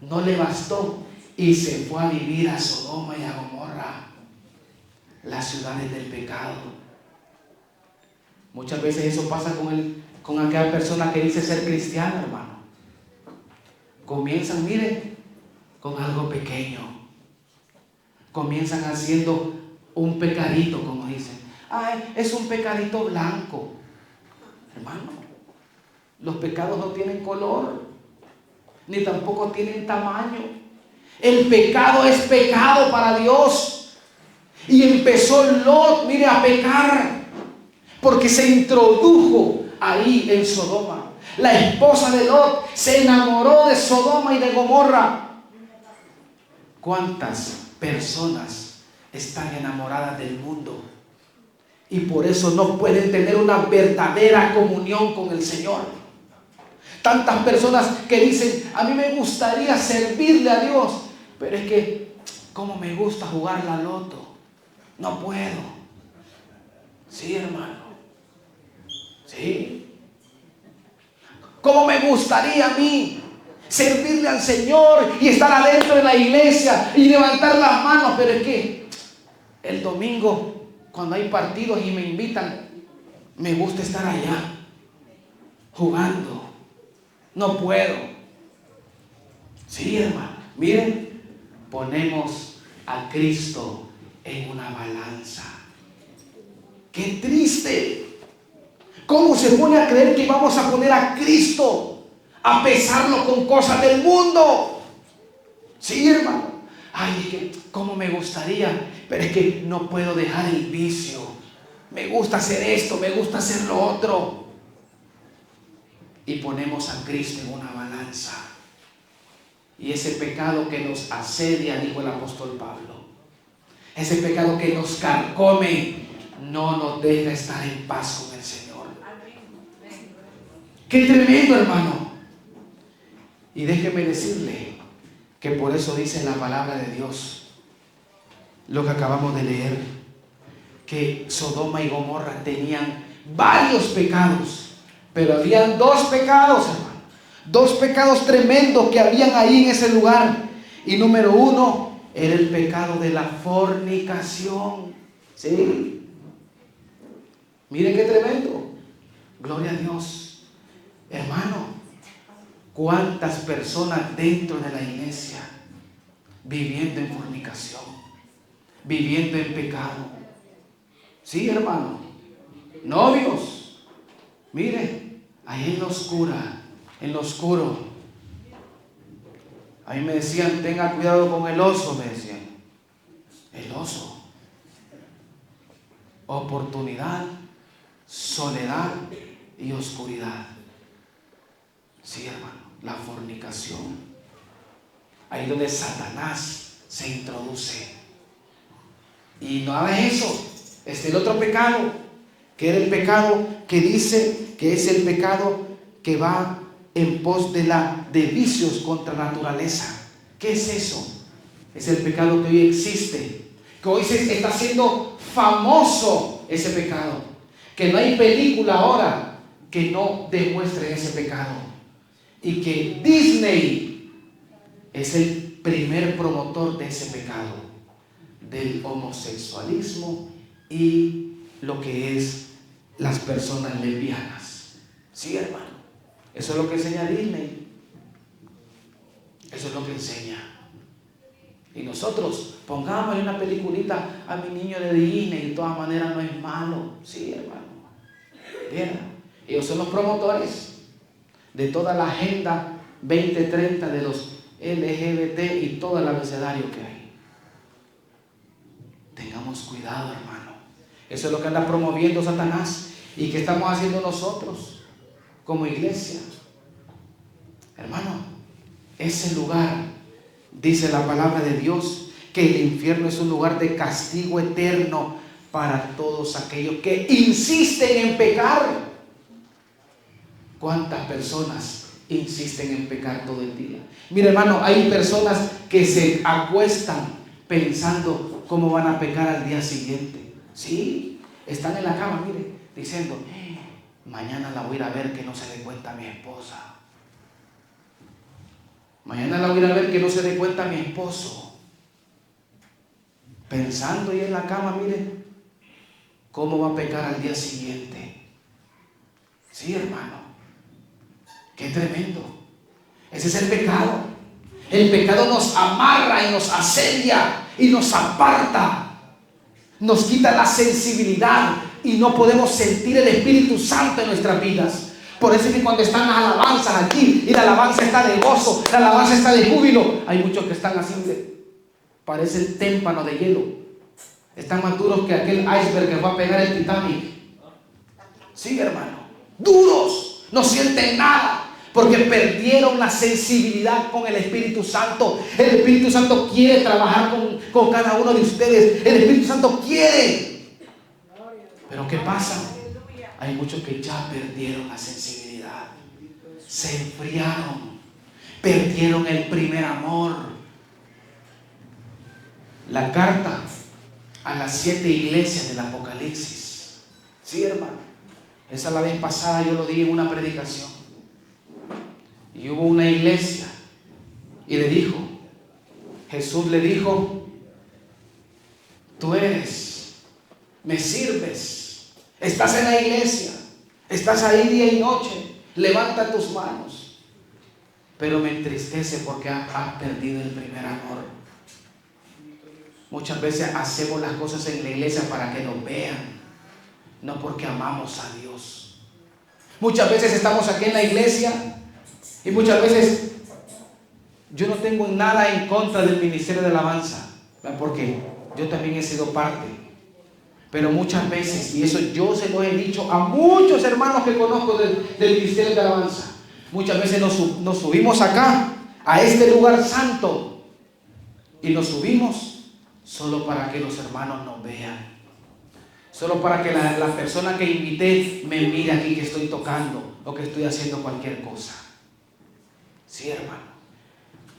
no le bastó y se fue a vivir a Sodoma y a Gomorra, las ciudades del pecado. Muchas veces eso pasa con aquella persona que dice ser cristiana, hermano. Comienzan, mire, con algo pequeño. Comienzan haciendo un pecadito, como dicen. Ay, es un pecadito blanco. Hermano, los pecados no tienen color, ni tampoco tienen tamaño. El pecado es pecado para Dios. Y empezó Lot, mire, a pecar, porque se introdujo ahí en Sodoma. La esposa de Lot se enamoró de Sodoma y de Gomorra. ¿Cuántas personas están enamoradas del mundo y por eso no pueden tener una verdadera comunión con el Señor? Tantas personas que dicen, a mí me gustaría servirle a Dios, pero es que como me gusta jugar la loto, no puedo. Sí, hermano. Sí. Como me gustaría a mí servirle al Señor y estar adentro de la iglesia y levantar las manos, pero es que el domingo, cuando hay partidos y me invitan, me gusta estar allá jugando. No puedo. Sí, hermano. Miren, ponemos a Cristo en una balanza. ¡Qué triste! ¿Cómo se pone a creer que vamos a poner a Cristo a pesarlo con cosas del mundo? Sí, hermano. Ay, es que cómo me gustaría, pero es que no puedo dejar el vicio. Me gusta hacer esto, me gusta hacer lo otro. Y ponemos a Cristo en una balanza. Y ese pecado que nos asedia, dijo el apóstol Pablo, ese pecado que nos carcome, no nos deja estar en paz con el Señor. ¡Qué tremendo, hermano! Y déjeme decirle que por eso dice la palabra de Dios, lo que acabamos de leer, que Sodoma y Gomorra tenían varios pecados, pero habían dos pecados, hermano. Dos pecados tremendos que habían ahí en ese lugar. Y número uno era el pecado de la fornicación. ¿Sí? Miren qué tremendo. Gloria a Dios. Hermano, ¿cuántas personas dentro de la iglesia viviendo en fornicación, viviendo en pecado? Sí, hermano. Novios, mire, ahí en lo oscuro. A mí me decían, tenga cuidado con el oso, me decían. El oso. Oportunidad, soledad y oscuridad. Sí, hermano, la fornicación. Ahí donde Satanás se introduce. Y no haga eso. El otro pecado, que era el pecado que dice que es el pecado que va en pos de vicios contra naturaleza. ¿Qué es eso? Es el pecado que hoy existe, que hoy se está haciendo famoso ese pecado, que no hay película ahora que no demuestre ese pecado, y que Disney es el primer promotor de ese pecado, del homosexualismo y lo que es las personas lesbianas. Sí, hermano, eso es lo que enseña Disney. Eso es lo que enseña. Y nosotros pongámosle una peliculita a mi niño de Disney, de todas maneras no es malo. Sí, hermano. Bien, ellos son los promotores de toda la agenda 2030 de los LGBT y todo el abecedario que hay. Tengamos cuidado, hermano. Eso es lo que anda promoviendo Satanás. ¿Y qué estamos haciendo nosotros como iglesia? Hermano, ese lugar, dice la palabra de Dios, que el infierno es un lugar de castigo eterno para todos aquellos que insisten en pecar. ¿Cuántas personas insisten en pecar todo el día? Mira, hermano, hay personas que se acuestan pensando cómo van a pecar al día siguiente. Sí, están en la cama, mire, diciendo, mañana la voy a ir a ver que no se dé cuenta mi esposa. Mañana la voy a ir a ver que no se dé cuenta mi esposo. Pensando ahí en la cama, mire, cómo va a pecar al día siguiente. Sí, hermano. Qué tremendo. Ese es el pecado. El pecado nos amarra y nos asedia y nos aparta. Nos quita la sensibilidad y no podemos sentir el Espíritu Santo en nuestras vidas. Por eso es que cuando están las alabanzas aquí y la alabanza está de gozo, la alabanza está de júbilo, hay muchos que están así, parecen témpanos de hielo. Están más duros que aquel iceberg que va a pegar el Titanic. Sí, hermano. Duros. No sienten nada. Porque perdieron la sensibilidad con el Espíritu Santo. El Espíritu Santo quiere trabajar con cada uno de ustedes. El Espíritu Santo quiere. Pero ¿qué pasa? Hay muchos que ya perdieron la sensibilidad. Se enfriaron. Perdieron el primer amor. La carta a las 7 iglesias del Apocalipsis. Sí, hermano. Esa la vez pasada yo lo di en una predicación. Y hubo una iglesia y le dijo, Jesús le dijo, tú eres, me sirves, estás en la iglesia, estás ahí día y noche, levanta tus manos, pero me entristece porque has perdido el primer amor. Muchas veces hacemos las cosas en la iglesia para que nos vean, no porque amamos a Dios. Muchas veces estamos aquí en la iglesia y muchas veces yo no tengo nada en contra del ministerio de alabanza, porque yo también he sido parte. Pero muchas veces, y eso yo se lo he dicho a muchos hermanos que conozco del ministerio de alabanza, muchas veces nos subimos acá, a este lugar santo, y nos subimos solo para que los hermanos nos vean. Solo para que la persona que invité me mire aquí que estoy tocando o que estoy haciendo cualquier cosa. Sí, hermano.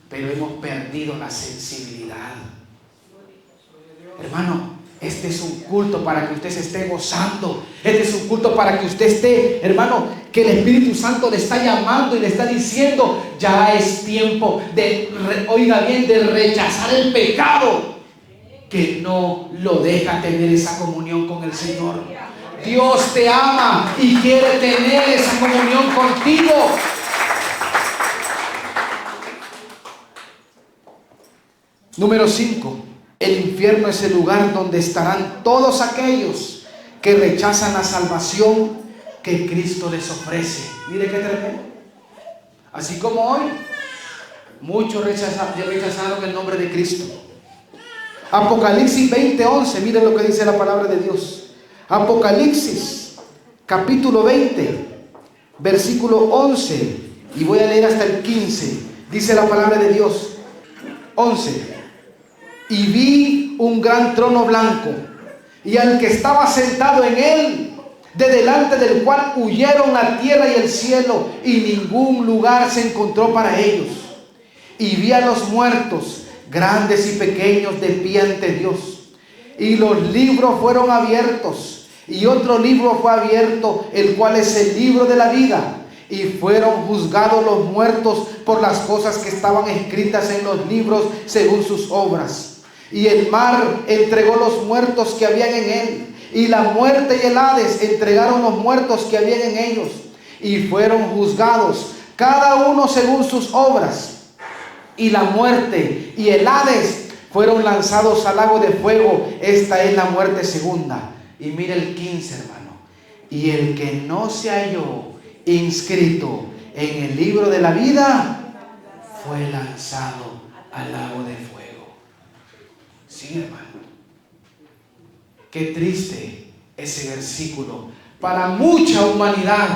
Pero hemos perdido la sensibilidad. Hermano, este es un culto para que usted se esté gozando. Este es un culto para que usted esté, hermano, que el Espíritu Santo le está llamando y le está diciendo, ya es tiempo de, oiga bien, de rechazar el pecado que no lo deja tener esa comunión con el Señor. Dios te ama y quiere tener esa comunión contigo. Número 5. El infierno es el lugar donde estarán todos aquellos que rechazan la salvación que Cristo les ofrece. Mire qué tremendo. Así como hoy, muchos rechazaron el nombre de Cristo. Apocalipsis 20:11, mire lo que dice la palabra de Dios. Apocalipsis, capítulo 20, versículo 11, y voy a leer hasta el 15. Dice la palabra de Dios. 11. Y vi un gran trono blanco, y al que estaba sentado en él, de delante del cual huyeron la tierra y el cielo, y ningún lugar se encontró para ellos. Y vi a los muertos, grandes y pequeños, de pie ante Dios. Y los libros fueron abiertos, y otro libro fue abierto, el cual es el libro de la vida. Y fueron juzgados los muertos por las cosas que estaban escritas en los libros según sus obras. Y el mar entregó los muertos que habían en él, y la muerte y el Hades entregaron los muertos que habían en ellos, y fueron juzgados cada uno según sus obras. Y la muerte y el Hades fueron lanzados al lago de fuego. Esta es la muerte segunda. Y mira el 15, hermano. Y el que no se halló inscrito en el libro de la vida fue lanzado al lago de fuego. Sí, hermano. Qué triste ese versículo para mucha humanidad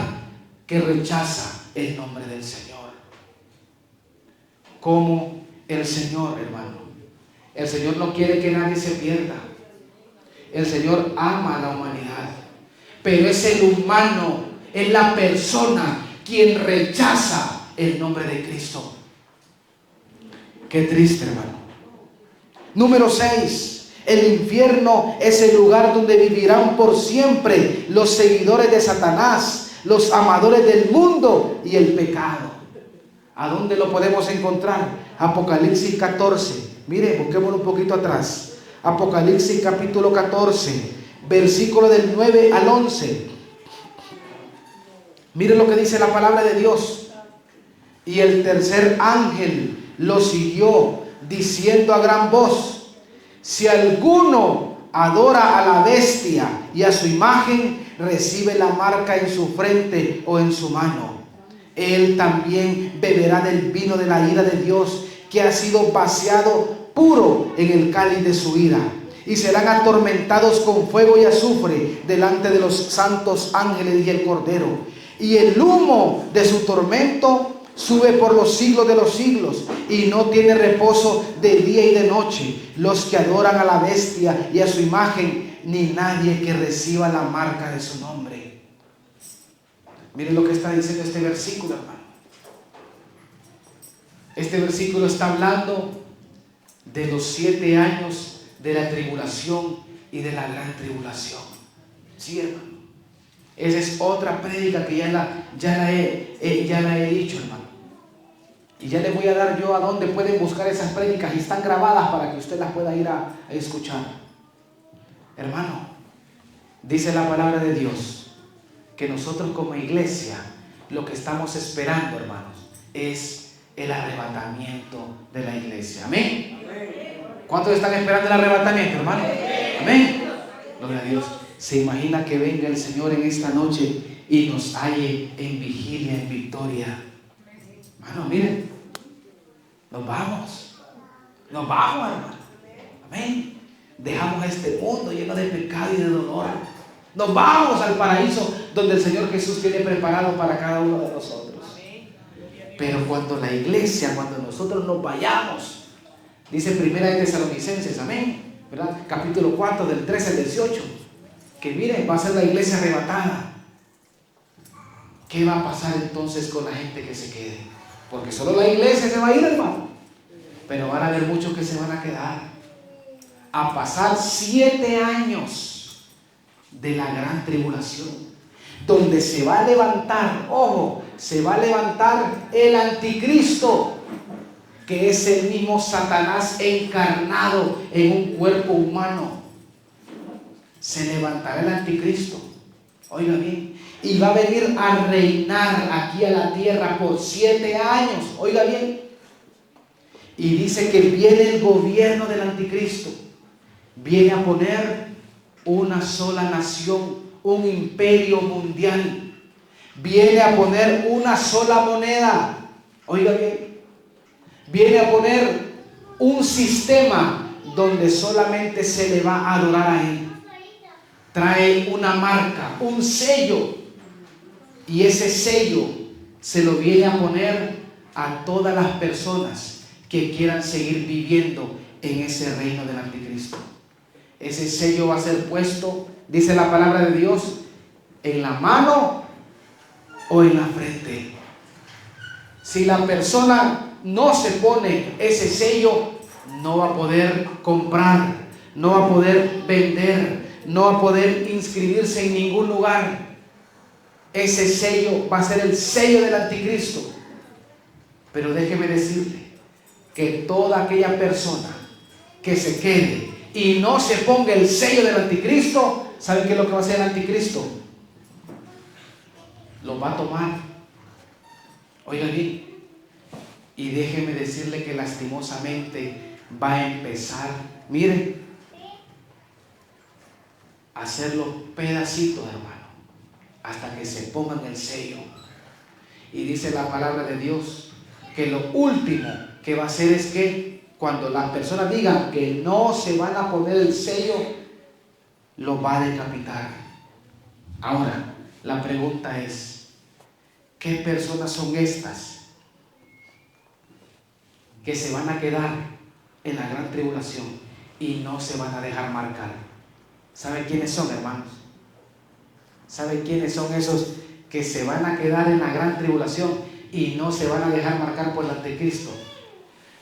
que rechaza el nombre del Señor. Como el Señor, hermano, el Señor no quiere que nadie se pierda. El Señor ama a la humanidad, pero es el humano, es la persona quien rechaza el nombre de Cristo. Qué triste, hermano. Número 6. El infierno es el lugar donde vivirán por siempre los seguidores de Satanás, los amadores del mundo y el pecado. ¿A dónde lo podemos encontrar? Apocalipsis 14. Mire, busquémoslo un poquito atrás. Apocalipsis capítulo 14, versículo del 9 al 11. Mire lo que dice la palabra de Dios. Y el tercer ángel lo siguió, diciendo a gran voz: si alguno adora a la bestia y a su imagen, recibe la marca en su frente o en su mano, él también beberá del vino de la ira de Dios, que ha sido vaciado puro en el cáliz de su ira, y serán atormentados con fuego y azufre delante de los santos ángeles y el Cordero, y el humo de su tormento sube por los siglos de los siglos, y no tiene reposo de día y de noche los que adoran a la bestia y a su imagen, ni nadie que reciba la marca de su nombre. Miren lo que está diciendo este versículo, hermano. Este versículo está hablando de los 7 años de la tribulación y de la gran tribulación. Sí, hermano. Esa es otra prédica que ya la he dicho, hermano. Y ya les voy a dar yo a dónde pueden buscar esas prédicas, y están grabadas para que usted las pueda ir a escuchar. Hermano, dice la palabra de Dios que nosotros como iglesia lo que estamos esperando, hermanos, es el arrebatamiento de la iglesia. Amén. ¿Cuántos están esperando el arrebatamiento, hermano? Amén. Gloria a Dios. ¿Se imagina que venga el Señor en esta noche y nos halle en vigilia, en victoria? Hermano, miren, nos vamos, hermano. Amén. Dejamos este mundo lleno de pecado y de dolor. Nos vamos al paraíso donde el Señor Jesús tiene preparado para cada uno de nosotros. Pero cuando la iglesia, cuando nosotros nos vayamos, dice Primera de Tesalonicenses, amén, ¿verdad? Capítulo 4, del 13 al 18, que miren, va a ser la iglesia arrebatada. ¿Qué va a pasar entonces con la gente que se quede? Porque solo la iglesia se va a ir, hermano. Pero van a haber muchos que se van a quedar a pasar 7 años de la gran tribulación, donde se va a levantar, ojo, se va a levantar el anticristo, que es el mismo Satanás encarnado en un cuerpo humano. Se levantará el anticristo, oiga bien, y va a venir a reinar aquí a la tierra por 7 años, oiga bien. Y dice que viene el gobierno del anticristo, viene a poner una sola nación, un imperio mundial, viene a poner una sola moneda, oiga bien, viene a poner un sistema donde solamente se le va a adorar a él. Trae una marca, un sello, y ese sello se lo viene a poner a todas las personas que quieran seguir viviendo en ese reino del anticristo. Ese sello va a ser puesto, dice la palabra de Dios, en la mano o en la frente. Si la persona no se pone ese sello, no va a poder comprar, no va a poder vender, no va a poder inscribirse en ningún lugar. Ese sello va a ser el sello del anticristo. Pero déjeme decirle que toda aquella persona que se quede y no se ponga el sello del anticristo, ¿saben qué es lo que va a hacer el anticristo? Lo va a tomar. Oiga bien, y déjeme decirle que lastimosamente va a empezar, miren, a hacerlo pedacitos, hermano, hasta que se pongan el sello. Y dice la palabra de Dios que lo último que va a hacer es que cuando las personas digan que no se van a poner el sello, lo va a decapitar. Ahora, la pregunta es, ¿qué personas son estas que se van a quedar en la gran tribulación y no se van a dejar marcar? ¿Saben quiénes son, hermanos? ¿Saben quiénes son esos que se van a quedar en la gran tribulación y no se van a dejar marcar por el anticristo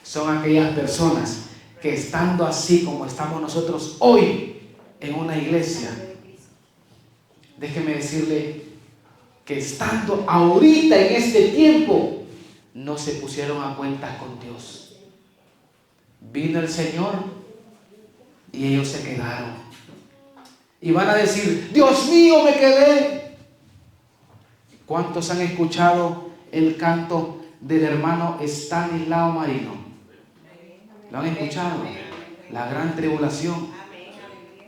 son aquellas personas que, estando así como estamos nosotros hoy en una iglesia, déjeme decirle que estando ahorita en este tiempo no se pusieron a cuentas con Dios. Vino el Señor y ellos se quedaron y van a decir: Dios mío, me quedé. ¿Cuántos han escuchado el canto del hermano Estanislao Marino? ¿Lo han escuchado? La gran tribulación.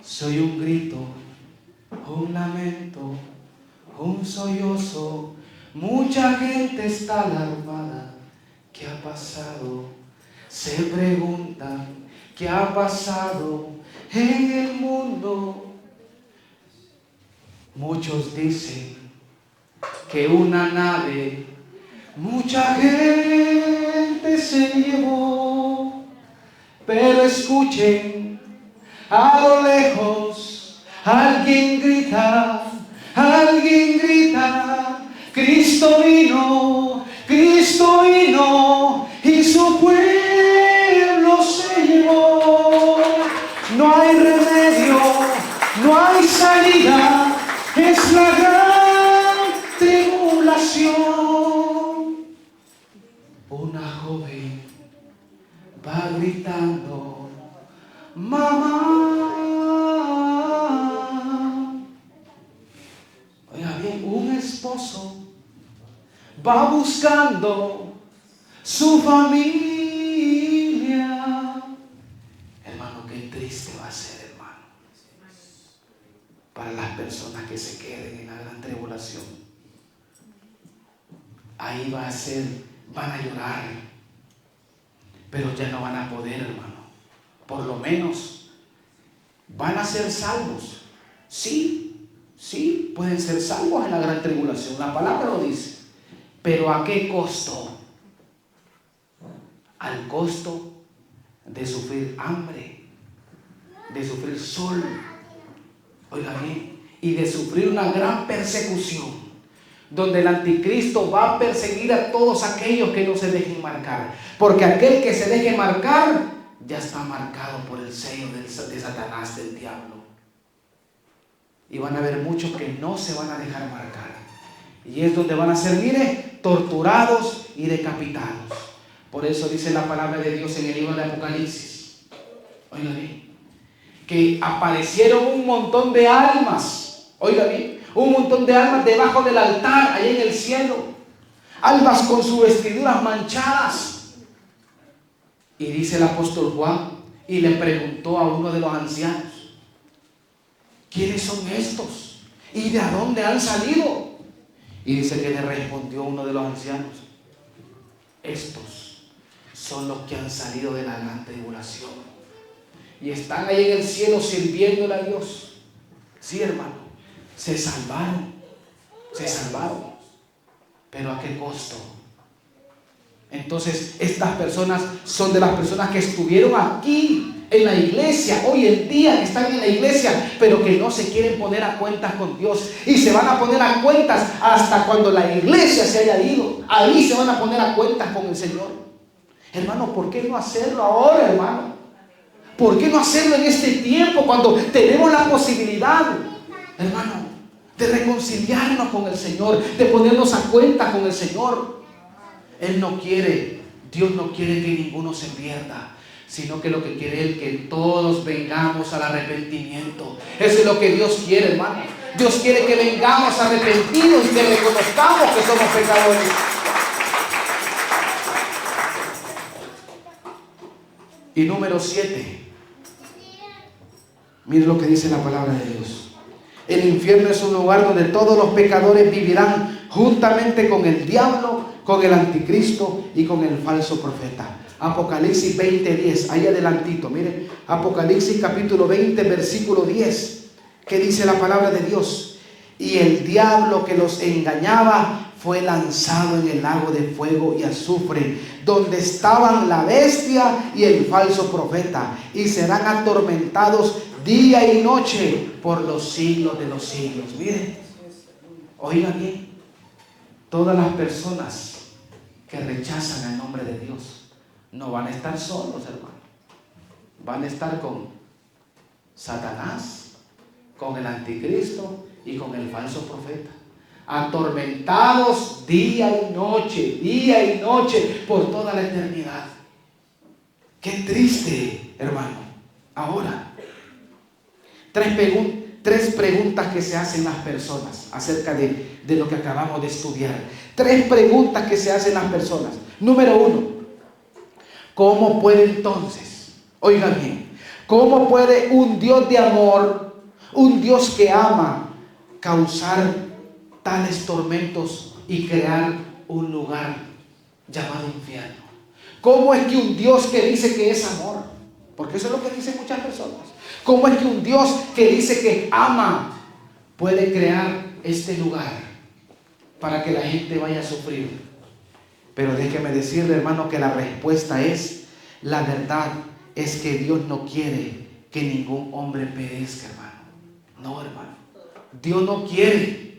Soy un grito, un lamento, un sollozo. Mucha gente está alarmada. ¿Qué ha pasado? Se preguntan: ¿qué ha pasado en el mundo? Muchos dicen que una nave mucha gente se llevó, pero escuchen, a lo lejos alguien grita, Cristo vino y su pueblo se llevó. No hay remedio, no hay salida, es la gran tribulación. Una joven va gritando: mamá. Oiga bien, un esposo va buscando su familia. Hermano, qué triste va a ser, hermano, para las personas que se queden en la gran tribulación. Ahí va a ser, van a llorar, pero ya no van a poder, hermano. Por lo menos van a ser salvos. Sí, pueden ser salvos en la gran tribulación. La palabra lo dice. Pero ¿a qué costo? Al costo de sufrir hambre, de sufrir sol, oiga bien, y de sufrir una gran persecución, donde el anticristo va a perseguir a todos aquellos que no se dejen marcar, porque aquel que se deje marcar ya está marcado por el sello de Satanás, del diablo. Y van a haber muchos que no se van a dejar marcar, y es donde van a ser, mire, torturados y decapitados. Por eso dice la palabra de Dios en el libro de Apocalipsis, oiga bien, que aparecieron un montón de almas, oiga bien, un montón de almas debajo del altar, allá en el cielo, almas con sus vestiduras manchadas. Y dice el apóstol Juan, y le preguntó a uno de los ancianos: ¿quiénes son estos? ¿Y de dónde han salido? Y dice que le respondió uno de los ancianos: estos son los que han salido de la gran tribulación y están ahí en el cielo sirviéndole a Dios. Sí, hermano, se salvaron, pero ¿a qué costo? Entonces, estas personas son de las personas que estuvieron aquí en la iglesia, hoy en día, que están en la iglesia, pero que no se quieren poner a cuentas con Dios, y se van a poner a cuentas hasta cuando la iglesia se haya ido. Ahí se van a poner a cuentas con el Señor. Hermano, ¿por qué no hacerlo ahora, hermano? ¿Por qué no hacerlo en este tiempo, cuando tenemos la posibilidad, hermano, de reconciliarnos con el Señor, de ponernos a cuenta con el Señor? Él no quiere, Dios no quiere que ninguno se pierda, sino que lo que quiere es que todos vengamos al arrepentimiento. Eso es lo que Dios quiere, hermano. Dios quiere que vengamos arrepentidos y que reconozcamos que somos pecadores. Y número 7. Mire lo que dice la palabra de Dios. El infierno es un lugar donde todos los pecadores vivirán juntamente con el diablo, con el anticristo y con el falso profeta. Apocalipsis 20:10, ahí adelantito, mire, Apocalipsis capítulo 20, versículo 10, que dice la palabra de Dios: y el diablo que los engañaba fue lanzado en el lago de fuego y azufre, donde estaban la bestia y el falso profeta, y serán atormentados día y noche por los siglos de los siglos. Miren, oigan bien, Todas las personas que rechazan el nombre de Dios no van a estar solos, hermano. Van a estar con Satanás, con el anticristo y con el falso profeta, atormentados día y noche por toda la eternidad. Qué triste, hermano. Ahora, tres preguntas que se hacen las personas acerca de lo que acabamos de estudiar. Tres preguntas que se hacen las personas. Número 1, ¿cómo puede entonces, oigan bien, cómo puede un Dios de amor, un Dios que ama, causar tales tormentos y crear un lugar llamado infierno? ¿Cómo es que un Dios que dice que es amor, porque eso es lo que dicen muchas personas, cómo es que un Dios que dice que ama puede crear este lugar para que la gente vaya a sufrir? Pero déjeme decirle, hermano, que la respuesta es, la verdad es que Dios no quiere que ningún hombre perezca, hermano. No, hermano. Dios no quiere,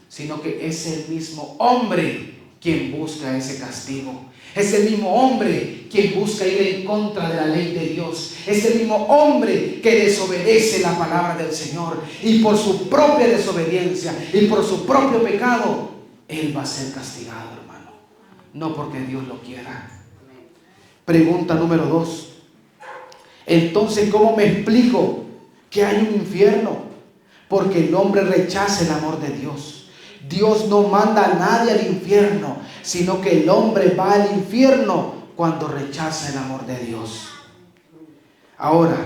sino que es el mismo hombre quien busca ese castigo. Es el mismo hombre quien busca ir en contra de la ley de Dios. Es el mismo hombre que desobedece la palabra del Señor. Y por su propia desobediencia y por su propio pecado, él va a ser castigado, hermano. No porque Dios lo quiera. Pregunta número 2. Entonces, ¿cómo me explico que hay un infierno? Porque el hombre rechaza el amor de Dios. Dios no manda a nadie al infierno, sino que el hombre va al infierno cuando rechaza el amor de Dios. Ahora,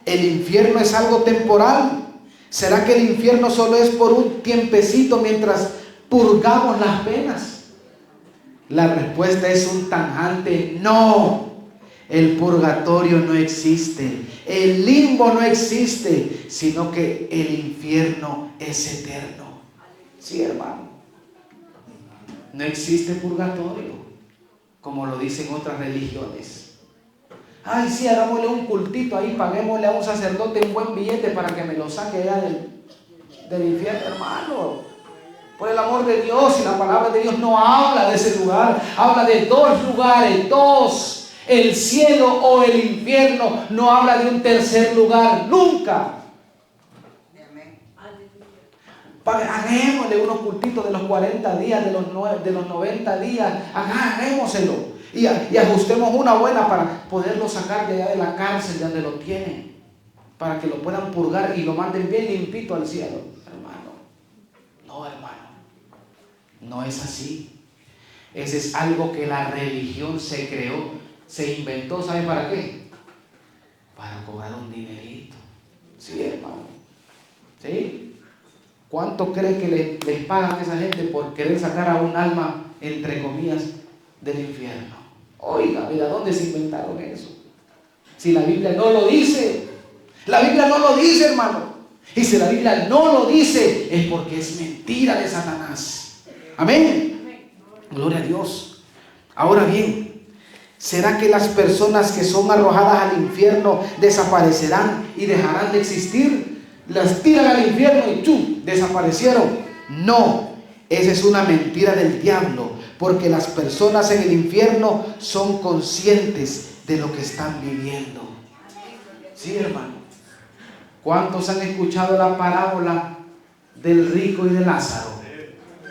¿el infierno es algo temporal? ¿Será que el infierno solo es por un tiempecito mientras purgamos las penas? La respuesta es un tajante no. El purgatorio no existe, el limbo no existe, sino que el infierno es eterno. Sí, hermano. No existe purgatorio, como lo dicen otras religiones. Ay, sí, hagámosle un cultito ahí, paguémosle a un sacerdote un buen billete para que me lo saque allá del infierno, hermano. Por el amor de Dios, y la palabra de Dios no habla de ese lugar, habla de dos lugares, dos. El cielo o el infierno, no habla de un tercer lugar, nunca. Hagámosle unos cultitos de los 40 días, de los 90 días, hagámoselo. Y ajustemos una buena para poderlo sacar de allá de la cárcel, de donde lo tienen, para que lo puedan purgar y lo manden bien limpito al cielo. Hermano, no, hermano, no es así. Ese es algo que la religión se creó, se inventó, ¿sabe para qué? Para cobrar un dinerito. Sí, hermano. ¿Sí? ¿Cuánto cree que les pagan a esa gente por querer sacar a un alma, entre comillas, del infierno? Oiga, ¿de dónde se inventaron eso? Si la Biblia no lo dice. La Biblia no lo dice, hermano. Y si la Biblia no lo dice, es porque es mentira de Satanás. Amén. Gloria a Dios. Ahora bien, ¿será que las personas que son arrojadas al infierno desaparecerán y dejarán de existir? Las tiran al infierno y ¡chum!, desaparecieron. No, esa es una mentira del diablo, porque las personas en el infierno son conscientes de lo que están viviendo. Sí, hermano. ¿Cuántos han escuchado la parábola del rico y de Lázaro?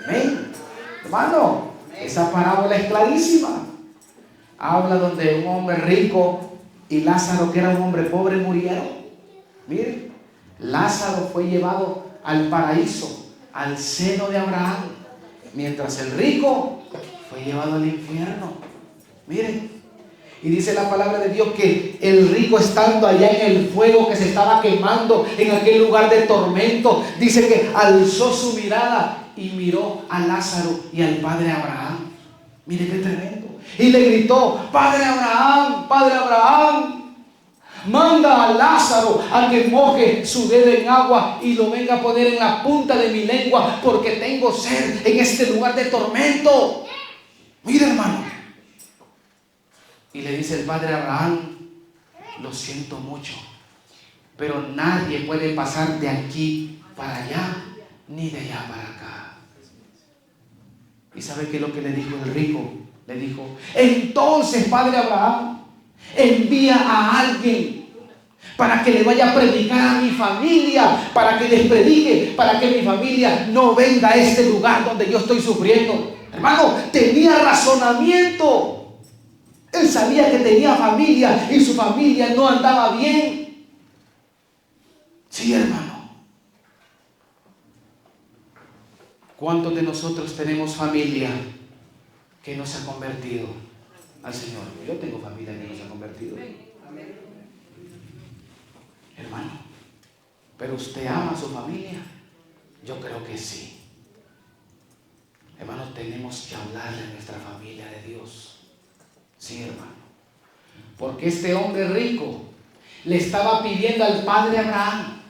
¿Amén? Hermano, esa parábola es clarísima. Habla donde un hombre rico y Lázaro, que era un hombre pobre, murieron. Miren, Lázaro fue llevado al paraíso, al seno de Abraham, mientras el rico fue llevado al infierno. Miren, y dice la palabra de Dios que el rico, estando allá en el fuego que se estaba quemando, en aquel lugar de tormento, dice que alzó su mirada y miró a Lázaro y al padre Abraham. Mire qué tremendo. Y le gritó: Padre Abraham, manda a Lázaro a que moje su dedo en agua y lo venga a poner en la punta de mi lengua, porque tengo sed en este lugar de tormento. Mira, hermano. Y le dice el padre Abraham: lo siento mucho, pero nadie puede pasar de aquí para allá, ni de allá para acá. ¿Y sabe qué es lo que le dijo el rico? Le dijo: entonces, padre Abraham, envía a alguien para que le vaya a predicar a mi familia, para que les predique, para que mi familia no venga a este lugar donde yo estoy sufriendo. Hermano, tenía razonamiento. Él sabía que tenía familia y su familia no andaba bien. Sí, hermano. ¿Cuántos de nosotros tenemos familia que no se ha convertido al Señor? Yo tengo familia que no se ha convertido. Hermano, ¿pero usted ama a su familia? Yo creo que sí. Hermano, tenemos que hablarle a nuestra familia de Dios. Sí, hermano. Porque este hombre rico le estaba pidiendo al padre Abraham: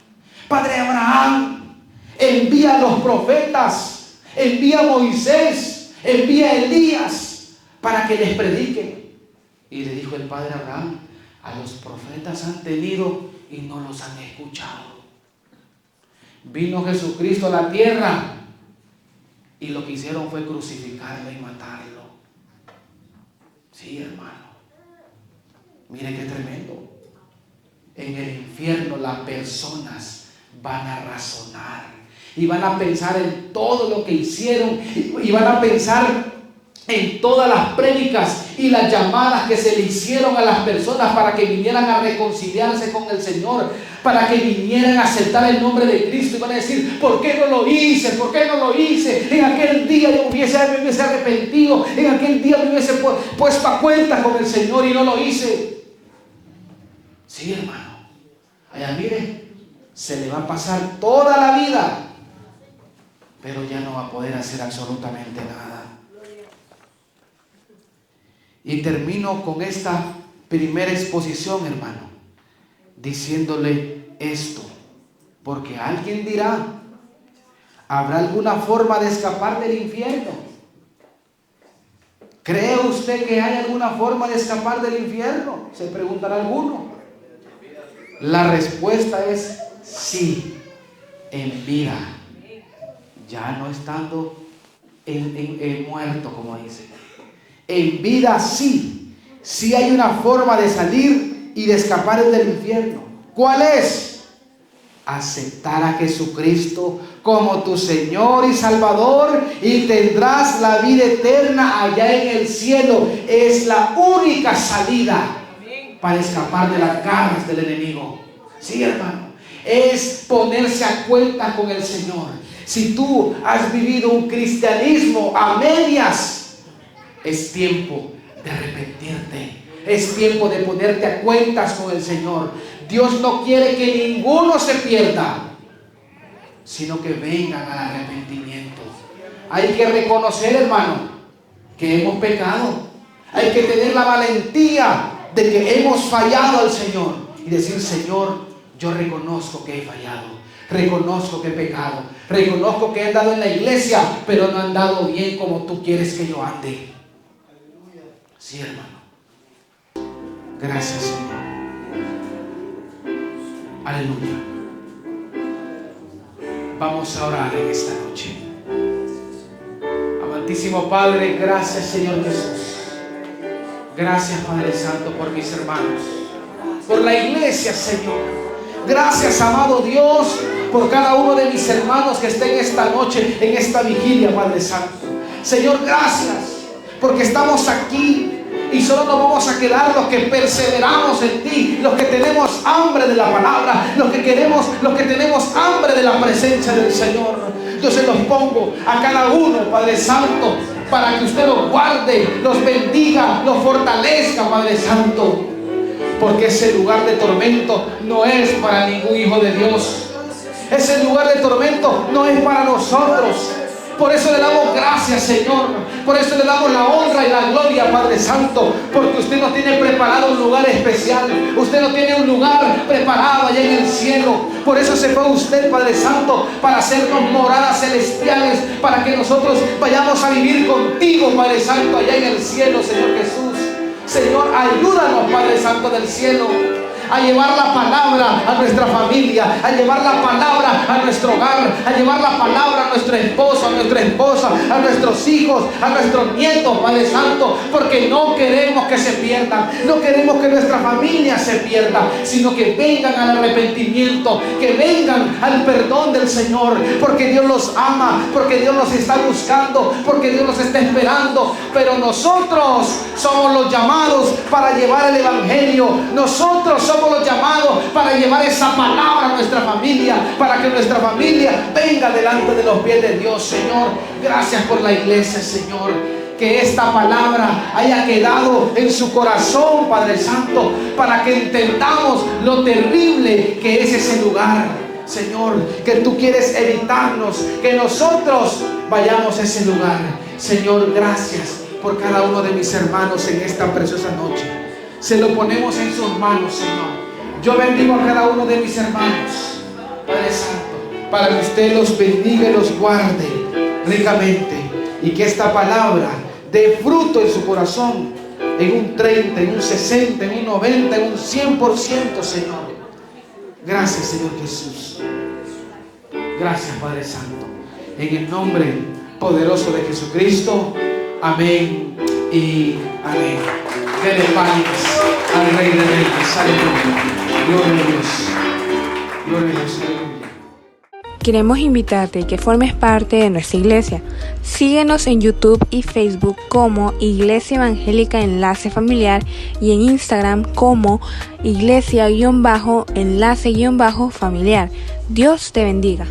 padre Abraham, envía a los profetas, envía a Moisés, envía a Elías para que les prediquen. Y le dijo el padre Abraham: a los profetas han tenido y no los han escuchado. Vino Jesucristo a la tierra y lo que hicieron fue crucificarlo y matarlo. Sí, hermano. Mire qué tremendo. En el infierno las personas van a razonar y van a pensar en todo lo que hicieron y van a pensar en todas las prédicas y las llamadas que se le hicieron a las personas para que vinieran a reconciliarse con el Señor, para que vinieran a aceptar el nombre de Cristo. Y van a decir: ¿por qué no lo hice? ¿Por qué no lo hice? En aquel día yo me hubiese arrepentido, en aquel día me hubiese puesto a cuenta con el Señor y no lo hice. Sí, hermano. Allá mire, se le va a pasar toda la vida, pero ya no va a poder hacer absolutamente nada. Y termino con esta primera exposición, hermano, diciéndole esto, porque alguien dirá: ¿habrá alguna forma de escapar del infierno? ¿Cree usted que hay alguna forma de escapar del infierno? Se preguntará alguno. La respuesta es sí, en vida, ya no estando muerto, como dice. En vida sí hay una forma de salir y de escapar del infierno. ¿Cuál es? Aceptar a Jesucristo como tu Señor y Salvador y tendrás la vida eterna allá en el cielo. Es la única salida para escapar de las garras del enemigo. Sí, hermano. Es ponerse a cuenta con el Señor. Si tú has vivido un cristianismo a medias, es tiempo de arrepentirte. Es tiempo de ponerte a cuentas con el Señor. Dios no quiere que ninguno se pierda, sino que vengan al arrepentimiento. Hay que reconocer, hermano, que hemos pecado. Hay que tener la valentía de que hemos fallado al Señor y decir: Señor, yo reconozco que he fallado, reconozco que he pecado, reconozco que he andado en la iglesia, pero no he andado bien como tú quieres que yo ande. Sí, hermano. Gracias, Señor. Aleluya. Vamos a orar en esta noche. Amantísimo Padre, gracias, Señor Jesús. Gracias, Padre Santo, por mis hermanos, por la iglesia, Señor. Gracias, amado Dios, por cada uno de mis hermanos que estén esta noche, en esta vigilia, Padre Santo. Señor, gracias, porque estamos aquí y solo nos vamos a quedar los que perseveramos en ti, los que tenemos hambre de la palabra, los que tenemos hambre de la presencia del Señor. Yo se los pongo a cada uno, Padre Santo, para que usted los guarde, los bendiga, los fortalezca, Padre Santo. Porque ese lugar de tormento no es para ningún hijo de Dios. Ese lugar de tormento no es para nosotros. Por eso le damos gracias, Señor. Por eso le damos la honra y la gloria, Padre Santo. Porque usted nos tiene preparado un lugar especial. Usted nos tiene un lugar preparado allá en el cielo. Por eso se fue usted, Padre Santo, para hacernos moradas celestiales, para que nosotros vayamos a vivir contigo, Padre Santo, allá en el cielo, Señor Jesús. Señor, ayúdanos, Padre Santo del cielo. a llevar la palabra a nuestra familia, a llevar la palabra a nuestro hogar, a llevar la palabra a nuestro esposo, a nuestra esposa, a nuestros hijos, a nuestros nietos, Padre Santo, porque no queremos que se pierdan, no queremos que nuestra familia se pierda, sino que vengan al arrepentimiento, que vengan al perdón del Señor, porque Dios los ama, porque Dios los está buscando, porque Dios los está esperando. Pero nosotros somos los llamados para llevar el evangelio, nosotros somos los llamados para llevar esa palabra a nuestra familia, para que nuestra familia venga delante de los pies de Dios. Señor, gracias por la iglesia, Señor, que esta palabra haya quedado en su corazón, Padre Santo, para que entendamos lo terrible que es ese lugar, Señor, que tú quieres evitarnos, que nosotros vayamos a ese lugar. Señor, gracias por cada uno de mis hermanos en esta preciosa noche. Se lo ponemos en sus manos, Señor. Yo bendigo a cada uno de mis hermanos, Padre Santo, para que usted los bendiga y los guarde ricamente, y que esta palabra dé fruto en su corazón, en un 30, en un 60, en un 90, en un 100%, Señor. Gracias, Señor Jesús. Gracias, Padre Santo. En el nombre poderoso de Jesucristo. Amén y amén. Dele palmas al Rey de Reyes. Aleluya. Gloria a Dios. Gloria a Dios. Aleluya. Queremos invitarte a que formes parte de nuestra iglesia. Síguenos en YouTube y Facebook como Iglesia Evangélica Enlace Familiar y en Instagram como Iglesia-Enlace-Familiar. Dios te bendiga.